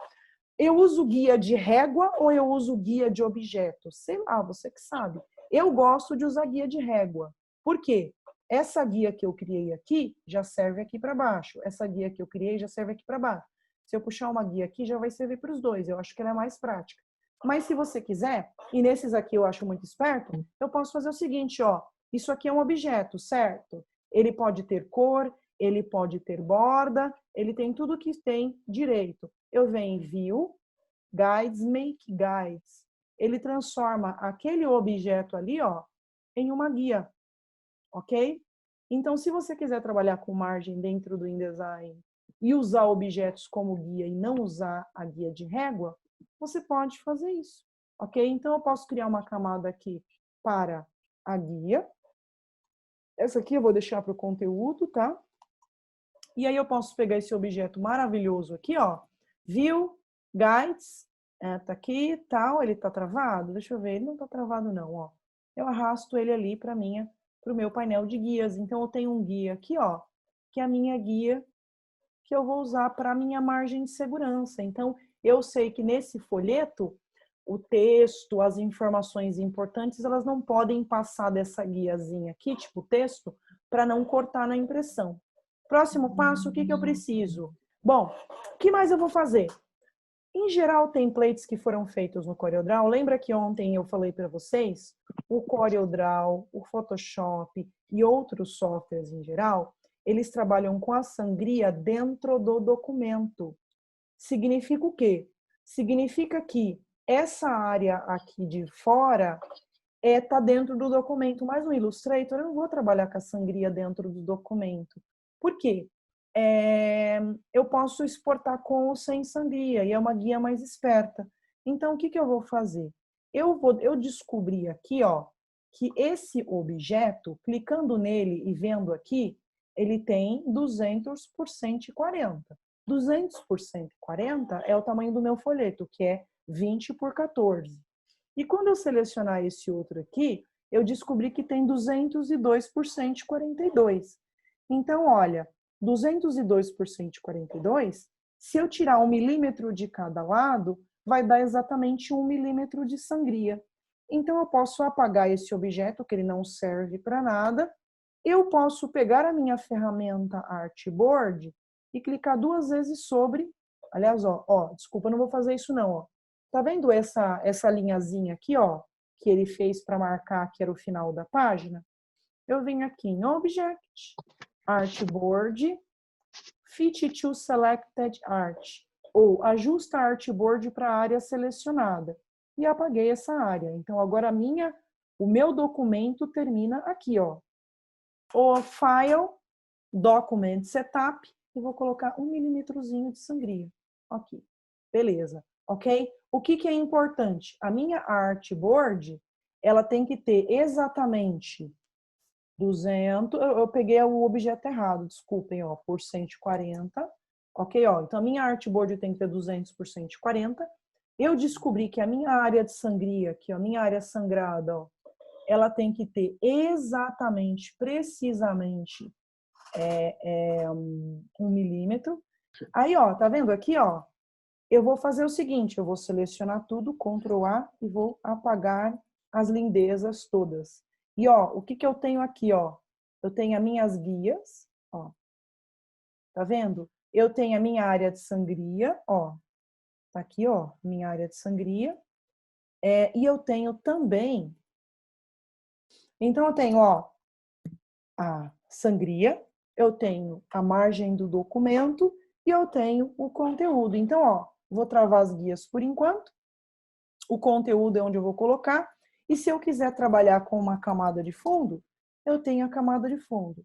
[SPEAKER 1] eu uso guia de régua ou eu uso guia de objeto? Sei lá, você que sabe. Eu gosto de usar guia de régua. Por quê? Essa guia que eu criei aqui já serve aqui para baixo. Essa guia que eu criei já serve aqui para baixo. Se eu puxar uma guia aqui, já vai servir para os dois. Eu acho que ela é mais prática. Mas se você quiser, e nesses aqui eu acho muito esperto, eu posso fazer o seguinte, ó. Isso aqui é um objeto, certo? Ele pode ter cor, ele pode ter borda, ele tem tudo que tem direito. Eu venho em View, Guides, Make Guides. Ele transforma aquele objeto ali, ó, em uma guia, ok? Então, se você quiser trabalhar com margem dentro do InDesign e usar objetos como guia e não usar a guia de régua, você pode fazer isso, ok? Então, eu posso criar uma camada aqui para a guia. Essa aqui eu vou deixar para o conteúdo, tá? E aí eu posso pegar esse objeto maravilhoso aqui, ó, View, Guides, tá aqui, tal, ele tá travado? Deixa eu ver, ele não tá travado não, ó. Eu arrasto ele ali para o meu painel de guias. Então eu tenho um guia aqui, ó, que é a minha guia que eu vou usar para a minha margem de segurança. Então eu sei que nesse folheto, o texto, as informações importantes, elas não podem passar dessa guiazinha aqui, tipo texto, para não cortar na impressão. Próximo passo, o que eu preciso? Bom, o que mais eu vou fazer? Em geral, templates que foram feitos no CorelDRAW, lembra que ontem eu falei para vocês? O CorelDRAW, o Photoshop e outros softwares em geral, eles trabalham com a sangria dentro do documento. Significa o quê? Significa que essa área aqui de fora tá dentro do documento, mas no Illustrator eu não vou trabalhar com a sangria dentro do documento. Por quê? Eu posso exportar com ou sem sangria, e é uma guia mais esperta. Então, o que eu vou fazer? Eu descobri aqui, ó, que esse objeto, clicando nele e vendo aqui, ele tem 200 por 140. 200 por 140 é o tamanho do meu folheto, que é 20 por 14. E quando eu selecionar esse outro aqui, eu descobri que tem 202 por 142. Então, olha, 202 por 142, se eu tirar 1 milímetro de cada lado, vai dar exatamente 1 milímetro de sangria. Então, eu posso apagar esse objeto, que ele não serve para nada. Eu posso pegar a minha ferramenta Artboard e clicar 2 vezes sobre. Aliás, ó, desculpa, não vou fazer isso não, ó. Tá vendo essa linhazinha aqui, ó, que ele fez para marcar que era o final da página? Eu venho aqui em Object, Artboard, Fit to Selected Art, ou ajusta a Artboard para a área selecionada. E apaguei essa área. Então, agora o meu documento termina aqui, ó. O File, Document Setup, e vou colocar 1 milímetrozinho de sangria. Aqui. Beleza. Ok? O que é importante? A minha Artboard, ela tem que ter exatamente 200, eu peguei o objeto errado, desculpem, ó, por 140, ok, ó, então a minha Artboard tem que ter 200 por 140, eu descobri que a minha área de sangria, aqui, ó, a minha área sangrada, ó, ela tem que ter exatamente, precisamente, 1 milímetro, aí, ó, tá vendo aqui, ó, eu vou fazer o seguinte, eu vou selecionar tudo, Ctrl A, e vou apagar as lindezas todas. E, ó, o que eu tenho aqui, ó? Eu tenho as minhas guias, ó. Tá vendo? Eu tenho a minha área de sangria, ó. Tá aqui, ó, minha área de sangria. E eu tenho também... Então, eu tenho, ó, a sangria, eu tenho a margem do documento e eu tenho o conteúdo. Então, ó, vou travar as guias por enquanto. O conteúdo é onde eu vou colocar. E se eu quiser trabalhar com uma camada de fundo, eu tenho a camada de fundo.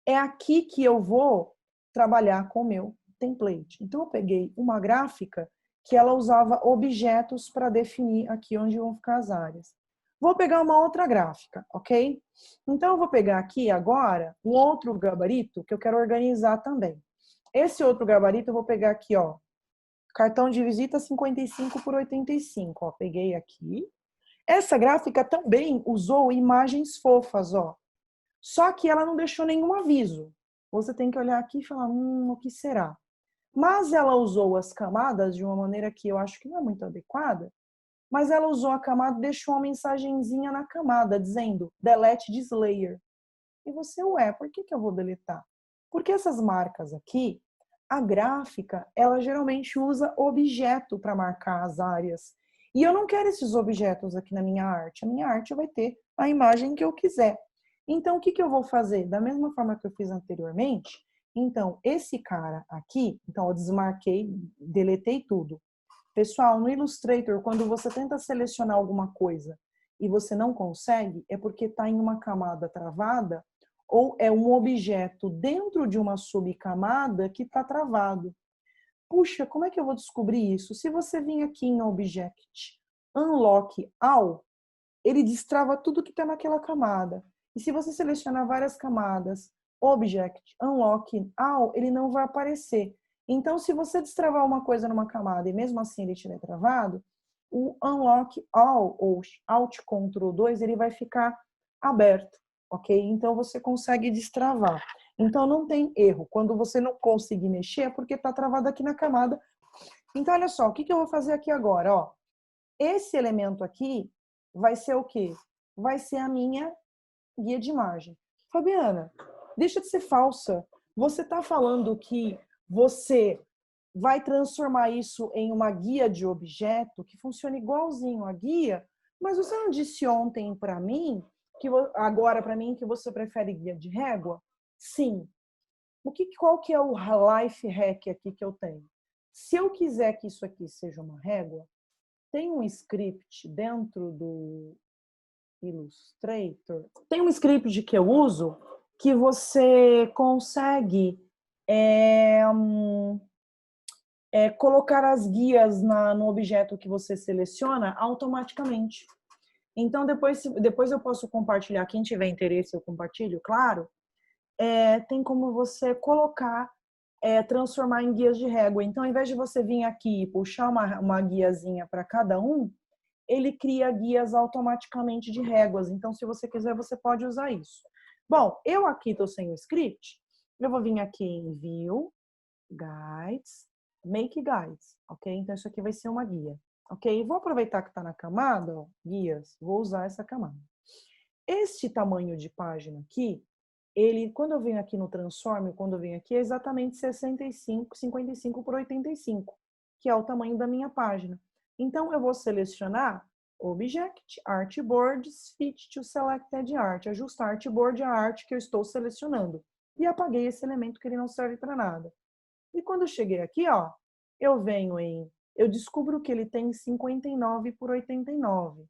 [SPEAKER 1] É aqui que eu vou trabalhar com o meu template. Então, eu peguei uma gráfica que ela usava objetos para definir aqui onde vão ficar as áreas. Vou pegar uma outra gráfica, ok? Então, eu vou pegar aqui agora um outro gabarito que eu quero organizar também. Esse outro gabarito eu vou pegar aqui, ó, Cartão de visita 55 por 85, ó. Peguei aqui. Essa gráfica também usou imagens fofas, ó. Só que ela não deixou nenhum aviso. Você tem que olhar aqui e falar, o que será? Mas ela usou as camadas de uma maneira que eu acho que não é muito adequada, mas ela usou a camada e deixou uma mensagenzinha na camada dizendo delete this layer. E você, ué, por que eu vou deletar? Porque essas marcas aqui, a gráfica, ela geralmente usa objeto para marcar as áreas. E eu não quero esses objetos aqui na minha arte. A minha arte vai ter a imagem que eu quiser. Então, o que eu vou fazer? Da mesma forma que eu fiz anteriormente, então, esse cara aqui, então eu desmarquei, deletei tudo. Pessoal, no Illustrator, quando você tenta selecionar alguma coisa e você não consegue, é porque está em uma camada travada ou é um objeto dentro de uma subcamada que está travado. Puxa, como é que eu vou descobrir isso? Se você vir aqui em Object, Unlock All, ele destrava tudo que está naquela camada. E se você selecionar várias camadas, Object, Unlock All, ele não vai aparecer. Então, se você destravar uma coisa numa camada e mesmo assim ele estiver travado, o Unlock All, ou Alt Ctrl 2, ele vai ficar aberto, ok? Então, você consegue destravar. Então, não tem erro. Quando você não conseguir mexer, é porque está travado aqui na camada. Então, olha só, o que eu vou fazer aqui agora? Ó, esse elemento aqui vai ser o quê? Vai ser a minha guia de imagem. Fabiana, deixa de ser falsa. Você está falando que você vai transformar isso em uma guia de objeto que funciona igualzinho a guia, mas você não disse ontem para mim, agora para mim, que você prefere guia de régua? Sim. Qual que é o life hack aqui que eu tenho? Se eu quiser que isso aqui seja uma régua, tem um script dentro do Illustrator, tem um script que eu uso que você consegue colocar as guias no objeto que você seleciona automaticamente. Então, depois eu posso compartilhar, quem tiver interesse eu compartilho, claro. Tem como você colocar, transformar em guias de régua. Então, ao invés de você vir aqui e puxar uma guiazinha para cada um, ele cria guias automaticamente de réguas. Então, se você quiser, você pode usar isso. Bom, eu aqui estou sem o script. Eu vou vir aqui em View, Guides, Make Guides, ok? Então, isso aqui vai ser uma guia, ok? Vou aproveitar que está na camada, ó, guias, vou usar essa camada. Este tamanho de página aqui, ele, quando eu venho aqui no Transform, quando eu venho aqui, é exatamente 55 por 85, que é o tamanho da minha página. Então, eu vou selecionar Object, Artboards, Fit to Selected Art, ajustar Artboard a arte que eu estou selecionando. E apaguei esse elemento que ele não serve para nada. E quando eu cheguei aqui, ó, eu descubro que ele tem 59 por 89.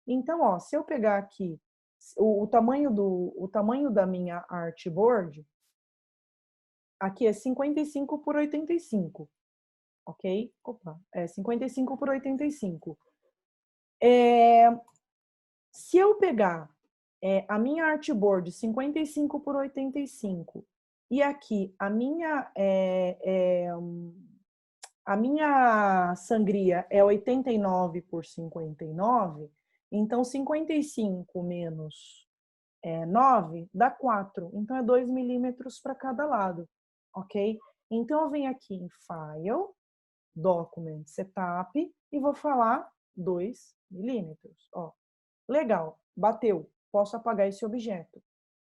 [SPEAKER 1] Então, ó, se eu pegar aqui o tamanho da minha artboard, aqui é 55 por 85, ok? Opa, 55 por 85. Se eu pegar a minha artboard 55 por 85 e aqui a minha sangria é 89 por 59, então 55 menos 9 dá 4. Então, é 2 milímetros para cada lado, ok? Então, eu venho aqui em File, Document, Setup e vou falar 2 milímetros. Ó, legal, bateu. Posso apagar esse objeto.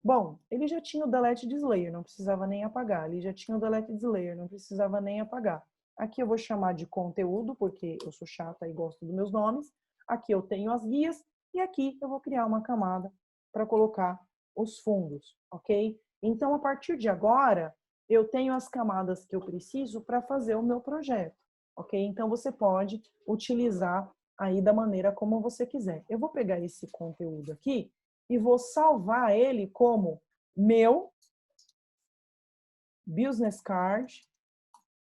[SPEAKER 1] Bom, ele já tinha o Delete this layer, não precisava nem apagar. Ele já tinha o Delete this layer, não precisava nem apagar. Aqui eu vou chamar de conteúdo, porque eu sou chata e gosto dos meus nomes. Aqui eu tenho as guias e aqui eu vou criar uma camada para colocar os fundos, ok? Então, a partir de agora, eu tenho as camadas que eu preciso para fazer o meu projeto, ok? Então, você pode utilizar aí da maneira como você quiser. Eu vou pegar esse conteúdo aqui e vou salvar ele como meu business card,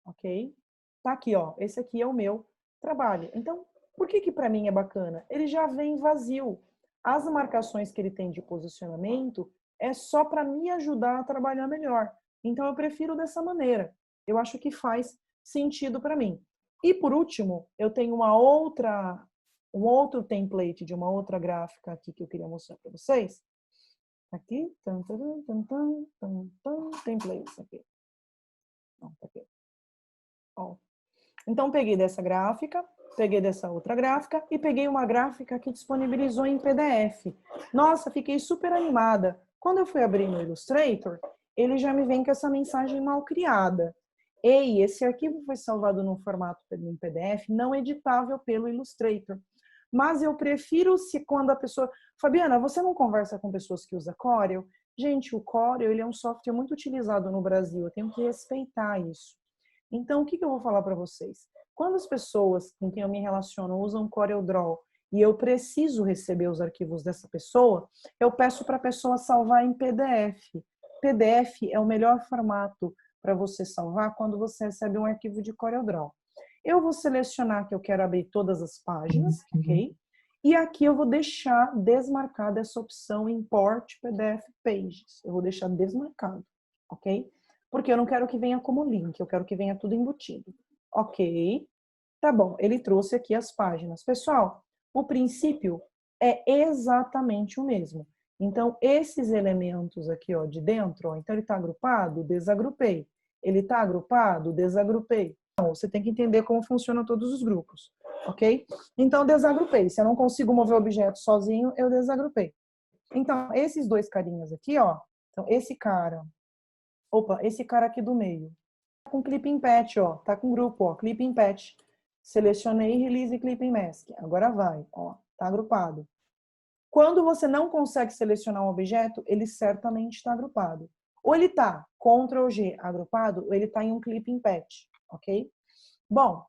[SPEAKER 1] ok? Tá aqui, ó, esse aqui é o meu trabalho. Então, por que para mim é bacana? Ele já vem vazio. As marcações que ele tem de posicionamento é só para me ajudar a trabalhar melhor. Então, eu prefiro dessa maneira. Eu acho que faz sentido para mim. E por último, eu tenho um outro template de uma outra gráfica aqui que eu queria mostrar para vocês. Aqui, templates aqui. Não, tá aqui. Ó. Então, peguei dessa gráfica, peguei dessa outra gráfica e peguei uma gráfica que disponibilizou em PDF. Nossa, fiquei super animada. Quando eu fui abrir no Illustrator, ele já me vem com essa mensagem mal criada. Ei, esse arquivo foi salvado num formato em PDF não editável pelo Illustrator. Mas eu prefiro se quando a pessoa... Fabiana, você não conversa com pessoas que usam Corel? Gente, o Corel ele é um software muito utilizado no Brasil. Eu tenho que respeitar isso. Então, o que eu vou falar para vocês? Quando as pessoas com quem eu me relaciono usam CorelDRAW e eu preciso receber os arquivos dessa pessoa, eu peço para a pessoa salvar em PDF. PDF é o melhor formato para você salvar quando você recebe um arquivo de CorelDRAW. Eu vou selecionar que eu quero abrir todas as páginas, ok? E aqui eu vou deixar desmarcada essa opção Import PDF Pages. Eu vou deixar desmarcado, ok? Porque eu não quero que venha como link, eu quero que venha tudo embutido. Ok, tá bom, ele trouxe aqui as páginas. Pessoal, o princípio é exatamente o mesmo. Então, esses elementos aqui, ó, de dentro, ó, então ele está agrupado, desagrupei. Ele está agrupado, desagrupei. Então, você tem que entender como funcionam todos os grupos, ok? Então, desagrupei. Se eu não consigo mover o objeto sozinho, eu desagrupei. Então, esses dois carinhas aqui, ó, então esse cara, esse cara aqui do meio, tá com Clipping Patch, ó, tá com grupo, ó, Clipping Patch. Selecionei Release Clipping Mask. Agora vai, ó, tá agrupado. Quando você não consegue selecionar um objeto, ele certamente está agrupado. Ou ele está Ctrl G agrupado, ou ele está em um Clipping Patch, ok? Bom, o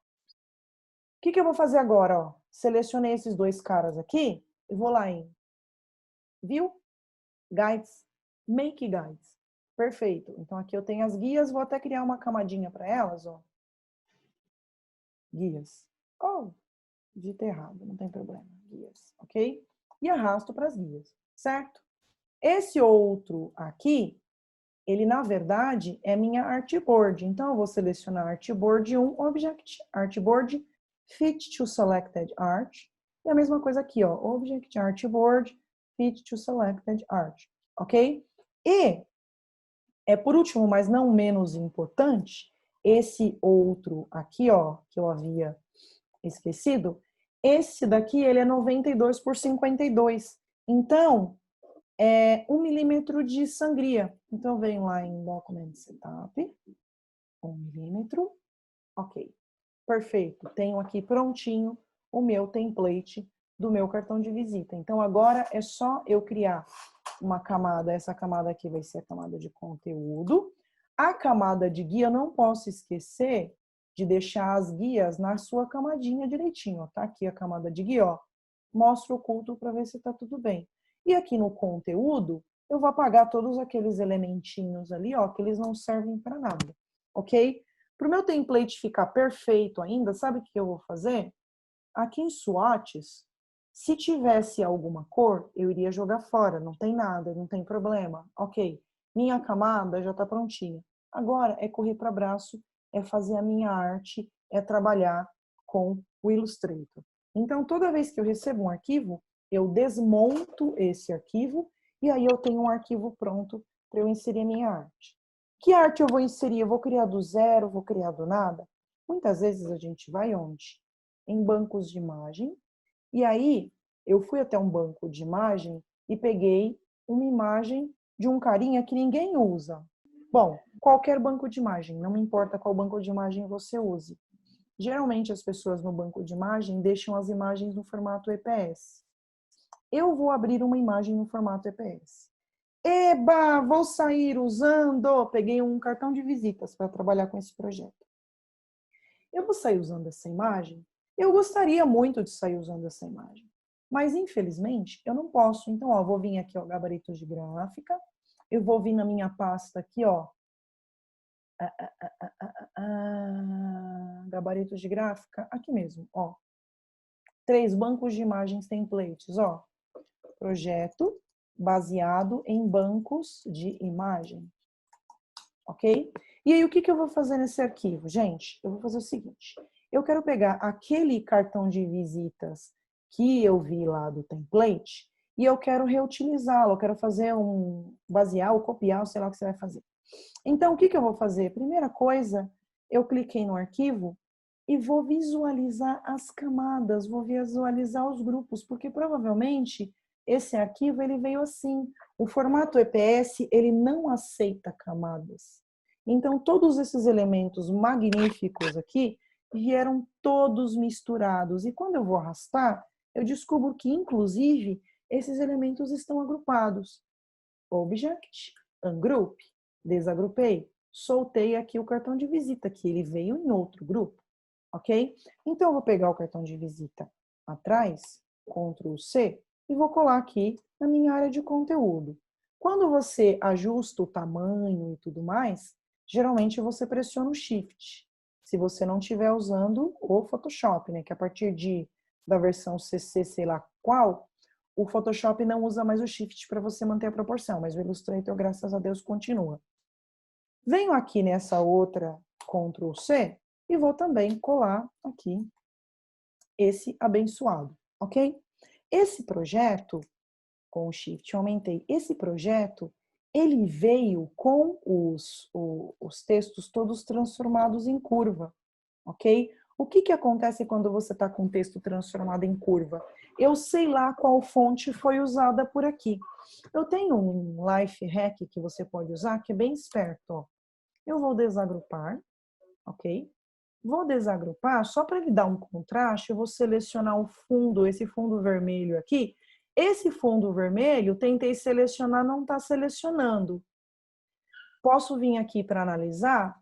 [SPEAKER 1] que eu vou fazer agora, ó? Selecionei esses dois caras aqui, eu vou lá em View, Guides, Make Guides. Perfeito. Então aqui eu tenho as guias, vou até criar uma camadinha para elas, ó. Guias. Oh, digitei errado, não tem problema. Guias, ok? E arrasto para as guias, certo? Esse outro aqui, ele na verdade é minha artboard. Então eu vou selecionar artboard 1 object, artboard fit to selected art. E a mesma coisa aqui, ó, object artboard fit to selected art, ok? E por último, mas não menos importante, esse outro aqui, ó, que eu havia esquecido, esse daqui ele é 92 por 52. Então, é 1 milímetro de sangria. Então, eu venho lá em Document Setup, 1 milímetro, ok. Perfeito, tenho aqui prontinho o meu template do meu cartão de visita. Então, agora é só eu criar uma camada, essa camada aqui vai ser a camada de conteúdo. A camada de guia, não posso esquecer de deixar as guias na sua camadinha direitinho. Ó. Tá aqui a camada de guia, ó. Mostra oculto para ver se tá tudo bem. E aqui no conteúdo, eu vou apagar todos aqueles elementinhos ali, ó, que eles não servem para nada, ok? Para o meu template ficar perfeito ainda, sabe o que eu vou fazer? Aqui em swatches, se tivesse alguma cor, eu iria jogar fora, não tem nada, não tem problema. Ok, minha camada já está prontinha. Agora é correr para braço, é fazer a minha arte, é trabalhar com o Illustrator. Então, toda vez que eu recebo um arquivo, eu desmonto esse arquivo e aí eu tenho um arquivo pronto para eu inserir a minha arte. Que arte eu vou inserir? Eu vou criar do zero, vou criar do nada? Muitas vezes a gente vai onde? Em bancos de imagem. E aí, eu fui até um banco de imagem e peguei uma imagem de um carinha que ninguém usa. Bom, qualquer banco de imagem, não importa qual banco de imagem você use. Geralmente, as pessoas no banco de imagem deixam as imagens no formato EPS. Eu vou abrir uma imagem no formato EPS. Eba, vou sair usando... Peguei um cartão de visitas para trabalhar com esse projeto. Eu vou sair usando essa imagem? Eu gostaria muito de sair usando essa imagem. Mas, infelizmente, eu não posso. Então, ó, vou vir aqui, ó, gabaritos de gráfica. Eu vou vir na minha pasta aqui, ó. Gabaritos de gráfica. Aqui mesmo, ó. 3 bancos de imagens templates, ó. Projeto baseado em bancos de imagem. Ok? E aí, o que eu vou fazer nesse arquivo? Gente, eu vou fazer o seguinte. Eu quero pegar aquele cartão de visitas que eu vi lá do template e eu quero reutilizá-lo, eu quero fazer basear ou copiar, sei lá o que você vai fazer. Então, o que eu vou fazer? Primeira coisa, eu cliquei no arquivo e vou visualizar as camadas, vou visualizar os grupos, porque provavelmente esse arquivo ele veio assim. O formato EPS, ele não aceita camadas. Então, todos esses elementos magníficos aqui vieram todos misturados. E quando eu vou arrastar, eu descubro que, inclusive, esses elementos estão agrupados. Object, Ungroup, desagrupei, soltei aqui o cartão de visita, que ele veio em outro grupo, ok? Então, eu vou pegar o cartão de visita atrás, Ctrl C, e vou colar aqui na minha área de conteúdo. Quando você ajusta o tamanho e tudo mais, geralmente você pressiona o Shift. Se você não estiver usando o Photoshop, né? Que a partir da versão CC, sei lá qual, o Photoshop não usa mais o Shift para você manter a proporção, mas o Illustrator, graças a Deus, continua. Venho aqui nessa outra Ctrl C e vou também colar aqui esse abençoado, ok? Esse projeto, com o Shift eu aumentei, esse projeto, ele veio com os textos todos transformados em curva, ok? O que acontece quando você está com o texto transformado em curva? Eu sei lá qual fonte foi usada por aqui. Eu tenho um life hack que você pode usar, que é bem esperto. Ó. Eu vou desagrupar, ok? Vou desagrupar, só para ele dar um contraste, eu vou selecionar o fundo, esse fundo vermelho aqui. Esse fundo vermelho, tentei selecionar, não está selecionando. Posso vir aqui para analisar,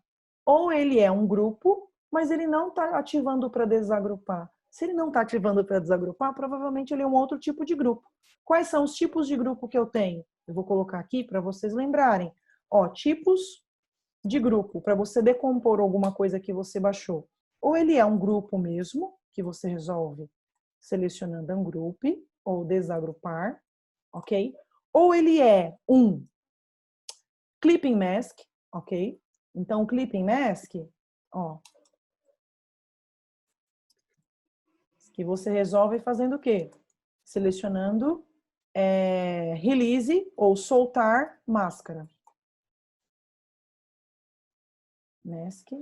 [SPEAKER 1] ou ele é um grupo, mas ele não está ativando para desagrupar. Se ele não está ativando para desagrupar, provavelmente ele é um outro tipo de grupo. Quais são os tipos de grupo que eu tenho? Eu vou colocar aqui para vocês lembrarem. Ó, tipos de grupo, para você decompor alguma coisa que você baixou. Ou ele é um grupo mesmo, que você resolve selecionando Ungroup ou desagrupar, ok? Ou ele é um Clipping Mask, ok? Então, o Clipping Mask, ó, que você resolve fazendo o quê? Selecionando Release ou soltar máscara. Mask,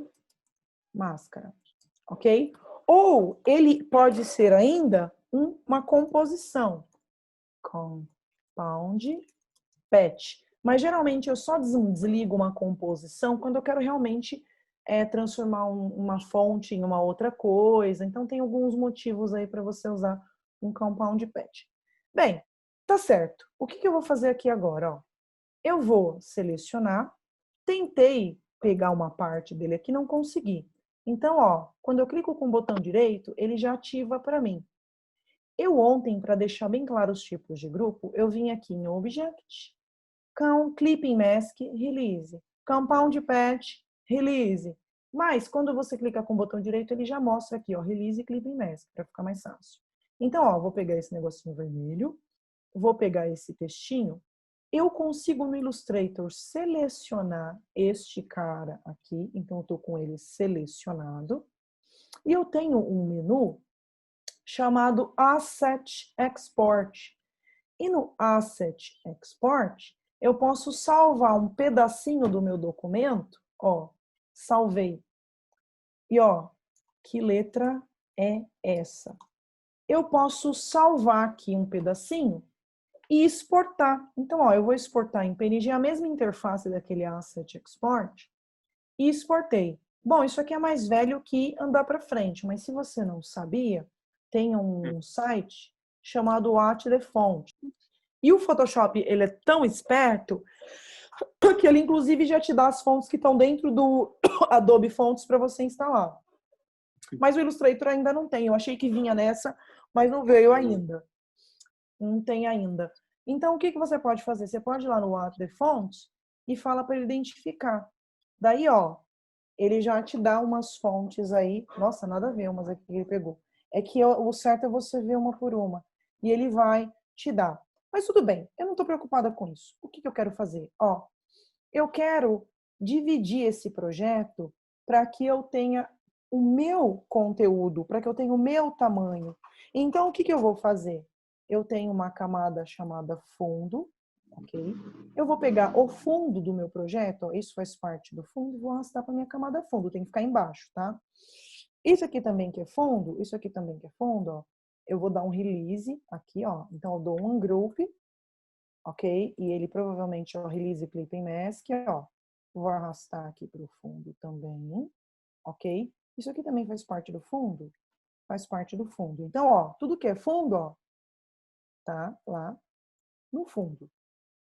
[SPEAKER 1] máscara, ok? Ou ele pode ser ainda uma composição. Compound patch. Mas geralmente eu só desligo uma composição quando eu quero realmente transformar uma fonte em uma outra coisa. Então tem alguns motivos aí para você usar um compound patch. Bem, tá certo. O que eu vou fazer aqui agora? Ó? Eu vou selecionar. Tentei pegar uma parte dele aqui, não consegui. Então, ó, quando eu clico com o botão direito, ele já ativa para mim. Eu ontem, para deixar bem claro os tipos de grupo, eu vim aqui em Object, Clipping Mask, Release, Compound Patch, Release. Mas, quando você clica com o botão direito, ele já mostra aqui, ó, Release e Clipping Mask, para ficar mais fácil. Então, ó, vou pegar esse negocinho vermelho, vou pegar esse textinho, eu consigo no Illustrator selecionar este cara aqui, então eu estou com ele selecionado, e eu tenho um menu chamado Asset Export. E no Asset Export, eu posso salvar um pedacinho do meu documento, ó, salvei. E ó, que letra é essa? Eu posso salvar aqui um pedacinho e exportar. Então, ó, eu vou exportar em PNG a mesma interface daquele Asset Export e exportei. Bom, isso aqui é mais velho que andar para frente, mas se você não sabia, tem um site chamado What the Font. E o Photoshop, ele é tão esperto que ele inclusive já te dá as fontes que estão dentro do Adobe Fonts para você instalar. Mas o Illustrator ainda não tem. Eu achei que vinha nessa, mas não veio ainda. Não tem ainda. Então, o que você pode fazer? Você pode ir lá no What the Fonts e fala para ele identificar. Daí, ó, ele já te dá umas fontes aí. Nossa, nada a ver, umas aqui que ele pegou. É que o certo é você ver uma por uma. E ele vai te dar. Mas tudo bem, eu não estou preocupada com isso. O que eu quero fazer? Ó, eu quero dividir esse projeto para que eu tenha o meu conteúdo, para que eu tenha o meu tamanho. Então, o que eu vou fazer? Eu tenho uma camada chamada fundo, ok? Eu vou pegar o fundo do meu projeto, ó, isso faz parte do fundo, vou arrastar para minha camada fundo, tem que ficar embaixo, tá? Isso aqui também que é fundo, isso aqui também que é fundo, ó. Eu vou dar um release aqui, ó. Então, eu dou um group, ok? E ele provavelmente é o release clipping mask, ó. Vou arrastar aqui para o fundo também, ok? Isso aqui também faz parte do fundo? Faz parte do fundo. Então, ó, tudo que é fundo, ó, tá lá no fundo,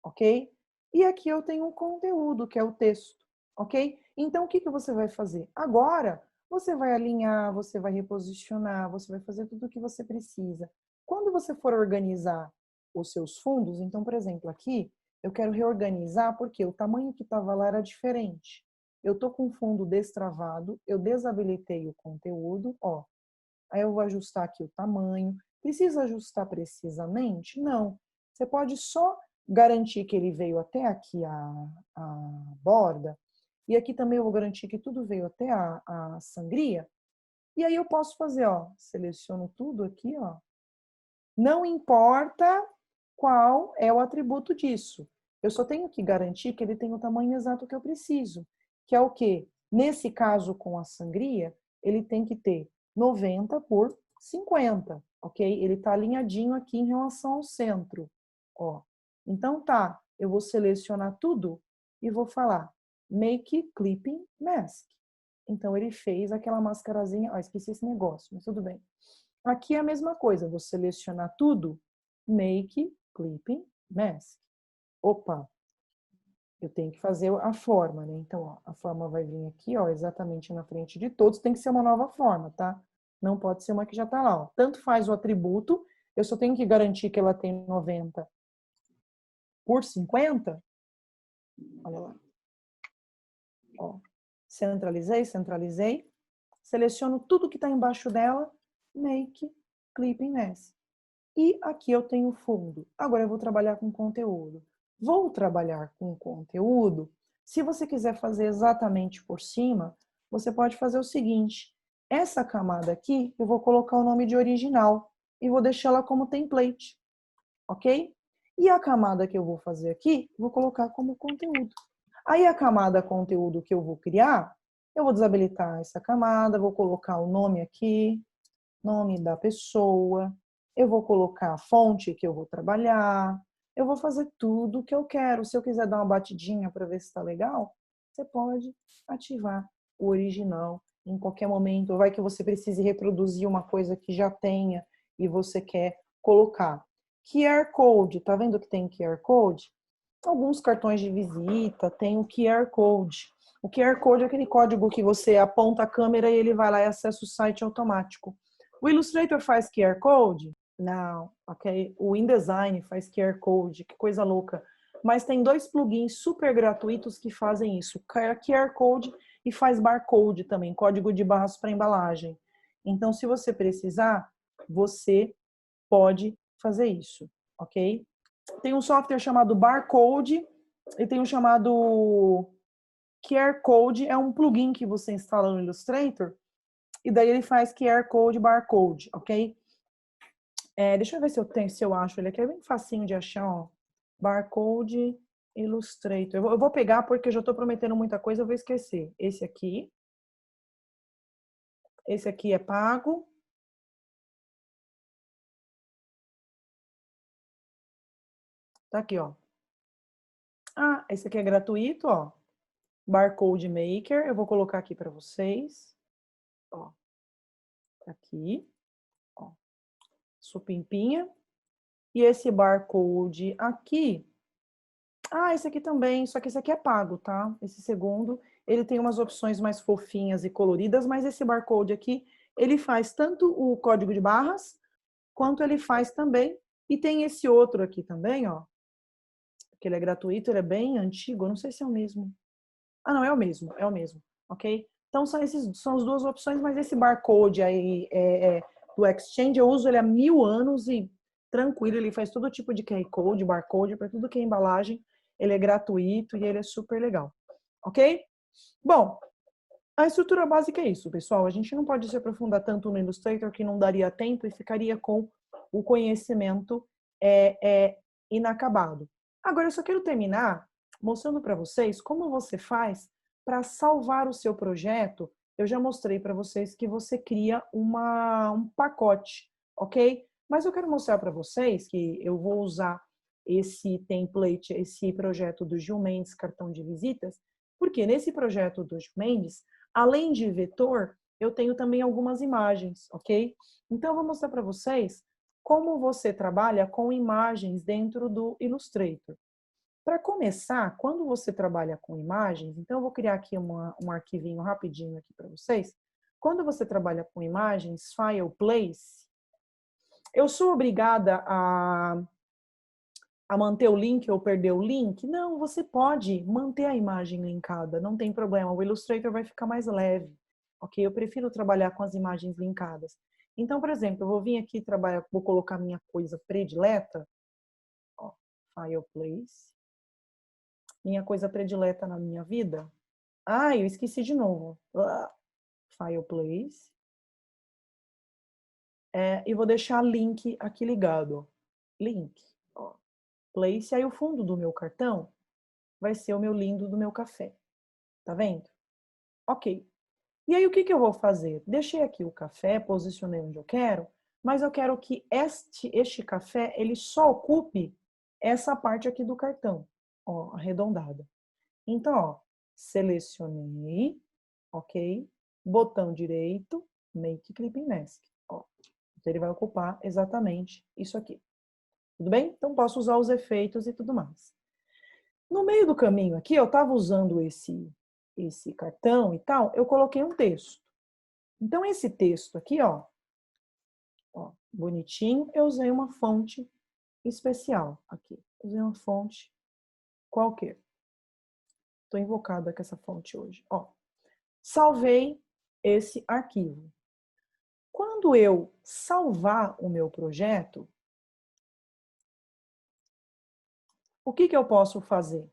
[SPEAKER 1] ok? E aqui eu tenho um conteúdo, que é o texto, ok? Então, o que você vai fazer? Agora, você vai alinhar, você vai reposicionar, você vai fazer tudo o que você precisa. Quando você for organizar os seus fundos, então, por exemplo, aqui, eu quero reorganizar porque o tamanho que estava lá era diferente. Eu tô com o fundo destravado, eu desabilitei o conteúdo, ó. Aí eu vou ajustar aqui o tamanho. Precisa ajustar precisamente? Não. Você pode só garantir que ele veio até aqui a borda. E aqui também eu vou garantir que tudo veio até a sangria. E aí eu posso fazer, ó, seleciono tudo aqui, ó. Não importa qual é o atributo disso. Eu só tenho que garantir que ele tem o tamanho exato que eu preciso. Que é o quê? Nesse caso com a sangria, ele tem que ter 90 por 50, ok? Ele está alinhadinho aqui em relação ao centro, ó. Então tá, eu vou selecionar tudo e vou falar Make Clipping Mask. Então ele fez aquela mascarazinha, ó, esqueci esse negócio, mas tudo bem. Aqui é a mesma coisa, vou selecionar tudo, Make Clipping Mask. Opa, eu tenho que fazer a forma, né? Então, ó, a forma vai vir aqui, ó, exatamente na frente de todos. Tem que ser uma nova forma, tá? Não pode ser uma que já tá lá, ó. Tanto faz o atributo, eu só tenho que garantir que ela tem 90 por 50. Olha lá. Ó, centralizei, centralizei. Seleciono tudo que tá embaixo dela, Make Clipping Mask. E aqui eu tenho fundo. Agora eu vou trabalhar com conteúdo. Vou trabalhar com conteúdo. Se você quiser fazer exatamente por cima, você pode fazer o seguinte. Essa camada aqui, eu vou colocar o nome de original e vou deixá-la como template, ok? E a camada que eu vou fazer aqui, vou colocar como conteúdo. Aí a camada conteúdo que eu vou criar, eu vou desabilitar essa camada, vou colocar o nome aqui, nome da pessoa, eu vou colocar a fonte que eu vou trabalhar, eu vou fazer tudo o que eu quero. Se eu quiser dar uma batidinha para ver se está legal, você pode ativar o original em qualquer momento. Vai que você precise reproduzir uma coisa que já tenha e você quer colocar. QR Code, tá vendo que tem QR Code? Alguns cartões de visita tem o QR Code. O QR Code é aquele código que você aponta a câmera e ele vai lá e acessa o site automático. O Illustrator faz QR Code? Não, ok? O InDesign faz QR Code, que coisa louca. Mas tem dois plugins super gratuitos que fazem isso. QR Code e faz barcode também, código de barras para embalagem. Então, se você precisar, você pode fazer isso, ok? Tem um software chamado Barcode e tem um chamado QR Code, é um plugin que você instala no Illustrator e daí ele faz QR Code, Barcode, ok? Deixa eu ver se eu tenho, se eu acho ele aqui, é bem facinho de achar, ó. Barcode Illustrator. Eu vou pegar porque eu já estou prometendo muita coisa, eu vou esquecer. Esse aqui é pago. Tá aqui, ó. Ah, esse aqui é gratuito, ó. Barcode Maker, eu vou colocar aqui para vocês. Ó, aqui, ó, supimpinha. E esse barcode aqui, esse aqui também, só que esse aqui é pago, tá? Esse segundo, ele tem umas opções mais fofinhas e coloridas, mas esse barcode aqui, ele faz tanto o código de barras, quanto ele faz também, e tem esse outro aqui também, ó, que ele é gratuito, ele é bem antigo, eu não sei se é o mesmo. Ah, não, é o mesmo, ok? Então são as duas opções, mas esse barcode aí do Exchange, eu uso ele há 1000 anos e tranquilo, ele faz todo tipo de QR Code, barcode, para tudo que é embalagem, ele é gratuito e ele é super legal, ok? Bom, A estrutura básica é isso, pessoal. A gente não pode se aprofundar tanto no Illustrator que não daria tempo e ficaria com o conhecimento inacabado. Agora, eu só quero terminar mostrando para vocês como você faz para salvar o seu projeto. Eu já mostrei para vocês que você cria um pacote, ok? Mas eu quero mostrar para vocês que eu vou usar esse template, esse projeto do Gil Mendes, cartão de visitas, porque nesse projeto do Gil Mendes, além de vetor, eu tenho também algumas imagens, ok? Então, eu vou mostrar para vocês como você trabalha com imagens dentro do Illustrator. Para começar, quando você trabalha com imagens, então eu vou criar aqui um arquivinho rapidinho aqui para vocês. Quando você trabalha com imagens, File, Place, eu sou obrigada a manter o link ou perder o link? Não, você pode manter a imagem linkada, não tem problema. O Illustrator vai ficar mais leve, ok? Eu prefiro trabalhar com as imagens linkadas. Então, por exemplo, eu vou vir aqui trabalhar, vou colocar minha coisa predileta, ó, File Place, minha coisa predileta na minha vida. Ah, eu esqueci de novo. File Place. E vou deixar link aqui ligado. Link, ó, Place. Aí o fundo do meu cartão vai ser o meu lindo do meu café. Tá vendo? Ok. E aí, o que que eu vou fazer? Deixei aqui o café, posicionei onde eu quero, mas eu quero que este café, ele só ocupe essa parte aqui do cartão, ó, arredondada. Então, ó, selecionei, ok? Botão direito, Make Clipping Mask. Ó, então ele vai ocupar exatamente isso aqui. Tudo bem? Então, posso usar os efeitos e tudo mais. No meio do caminho aqui, eu estava usando esse cartão e tal, eu coloquei um texto. Então, esse texto aqui, ó, bonitinho, eu usei uma fonte especial aqui. Usei uma fonte qualquer. Estou invocada com essa fonte hoje. Ó, salvei esse arquivo. Quando eu salvar o meu projeto, o que que eu posso fazer?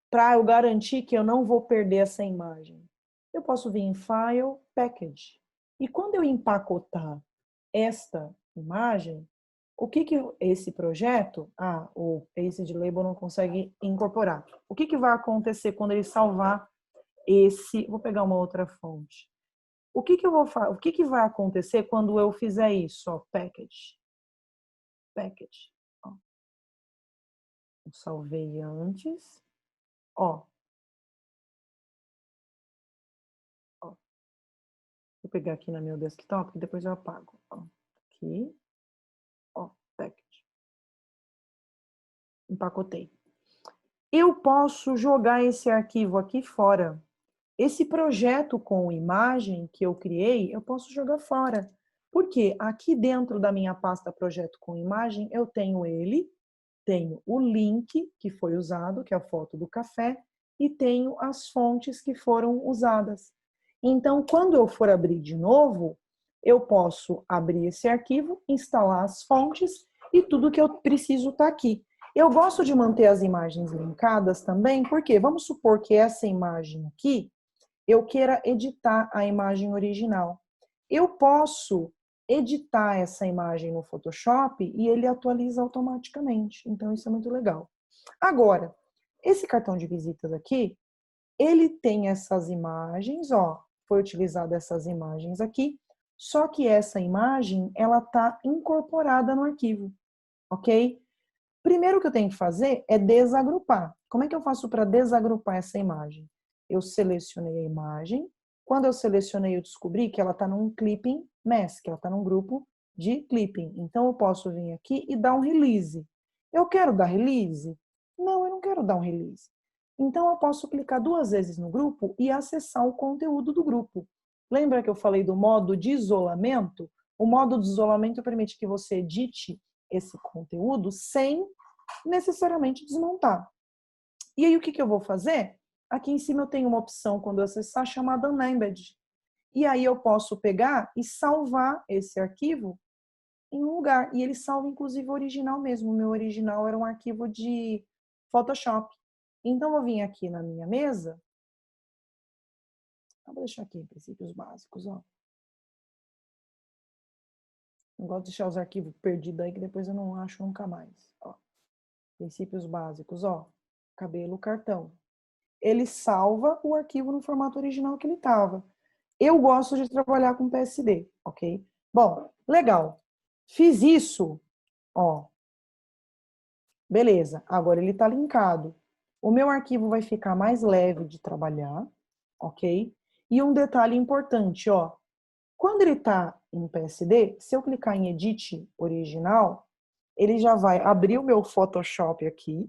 [SPEAKER 1] Para eu garantir que eu não vou perder essa imagem. Eu posso vir em File, Package. E quando eu empacotar esta imagem, o que que esse projeto, o Paste Label não consegue incorporar. O que que vai acontecer quando ele salvar esse, vou pegar uma outra fonte. O que que eu vou fazer? O que que vai acontecer quando eu fizer isso, ó, package. Package. Ó. Eu salvei antes. Ó. Ó. Vou pegar aqui no meu desktop e depois eu apago. Ó. Aqui. Ó, package. Empacotei. Eu posso jogar esse arquivo aqui fora. Esse projeto com imagem que eu criei, eu posso jogar fora. Porque aqui dentro da minha pasta projeto com imagem, eu tenho ele, tenho o link que foi usado, que é a foto do café, e tenho as fontes que foram usadas. Então, quando eu for abrir de novo, eu posso abrir esse arquivo, instalar as fontes e tudo que eu preciso está aqui. Eu gosto de manter as imagens linkadas também, porque vamos supor que essa imagem aqui, eu queira editar a imagem original. Eu posso editar essa imagem no Photoshop e ele atualiza automaticamente. Então, isso é muito legal. Agora, esse cartão de visitas aqui, ele tem essas imagens, ó, foi utilizado essas imagens aqui, só que essa imagem, ela está incorporada no arquivo, ok? Primeiro que eu tenho que fazer é desagrupar. Como é que eu faço para desagrupar essa imagem? Eu selecionei a imagem. Quando eu selecionei, eu descobri que ela está num clipping mask, ela está num grupo de clipping. Então, eu posso vir aqui e dar um release. Eu quero dar release? Não, eu não quero dar um release. Então, eu posso clicar 2 vezes no grupo e acessar o conteúdo do grupo. Lembra que eu falei do modo de isolamento? O modo de isolamento permite que você edite esse conteúdo sem necessariamente desmontar. E aí, o que eu vou fazer? Aqui em cima eu tenho uma opção, quando eu acessar, chamada Unembed. E aí eu posso pegar e salvar esse arquivo em um lugar. E ele salva, inclusive, o original mesmo. O meu original era um arquivo de Photoshop. Então, eu vou vir aqui na minha mesa. vou deixar aqui, princípios básicos, ó. Não gosto de deixar os arquivos perdidos aí, que depois eu não acho nunca mais. Ó. Princípios básicos, ó. Cabelo, cartão. Ele salva o arquivo no formato original que ele estava. Eu gosto de trabalhar com PSD, ok? Bom, legal. Fiz isso, ó. Beleza, agora ele está linkado. O meu arquivo vai ficar mais leve de trabalhar, ok? E um detalhe importante, ó. Quando ele está em PSD, se eu clicar em Edit Original, ele já vai abrir o meu Photoshop aqui,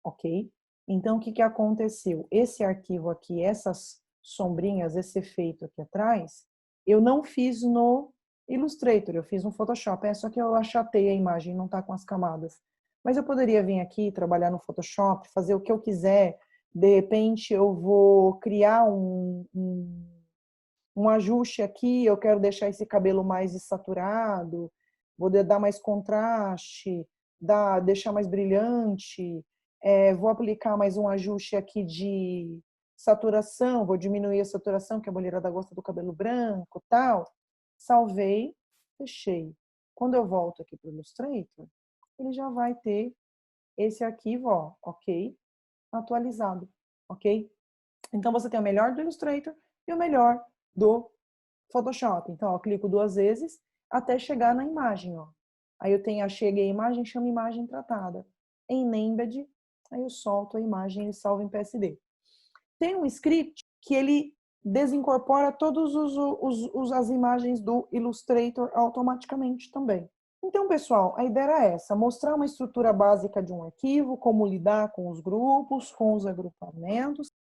[SPEAKER 1] ok? Então, o que aconteceu? Esse arquivo aqui, essas sombrinhas, esse efeito aqui atrás, eu não fiz no Illustrator, eu fiz no Photoshop. É só que eu achatei a imagem, não está com as camadas. Mas eu poderia vir aqui, trabalhar no Photoshop, fazer o que eu quiser. De repente, eu vou criar um ajuste aqui, eu quero deixar esse cabelo mais saturado, vou dar mais contraste, deixar mais brilhante, vou aplicar mais um ajuste aqui de saturação, vou diminuir a saturação, que a mulherada gosta do cabelo branco, tal. Salvei, fechei. Quando eu volto aqui para o Illustrator, ele já vai ter esse arquivo, ó, ok, atualizado, ok? Então, você tem o melhor do Illustrator e o melhor do Photoshop. Então, ó, eu clico 2 vezes até chegar na imagem, ó. Aí eu tenho, cheguei a imagem, chama imagem tratada. Em Embed, aí eu solto a imagem e salvo em PSD. Tem um script que ele desincorpora todas as imagens do Illustrator automaticamente também. Então, pessoal, a ideia era essa, mostrar uma estrutura básica de um arquivo, como lidar com os grupos, com os agrupamentos,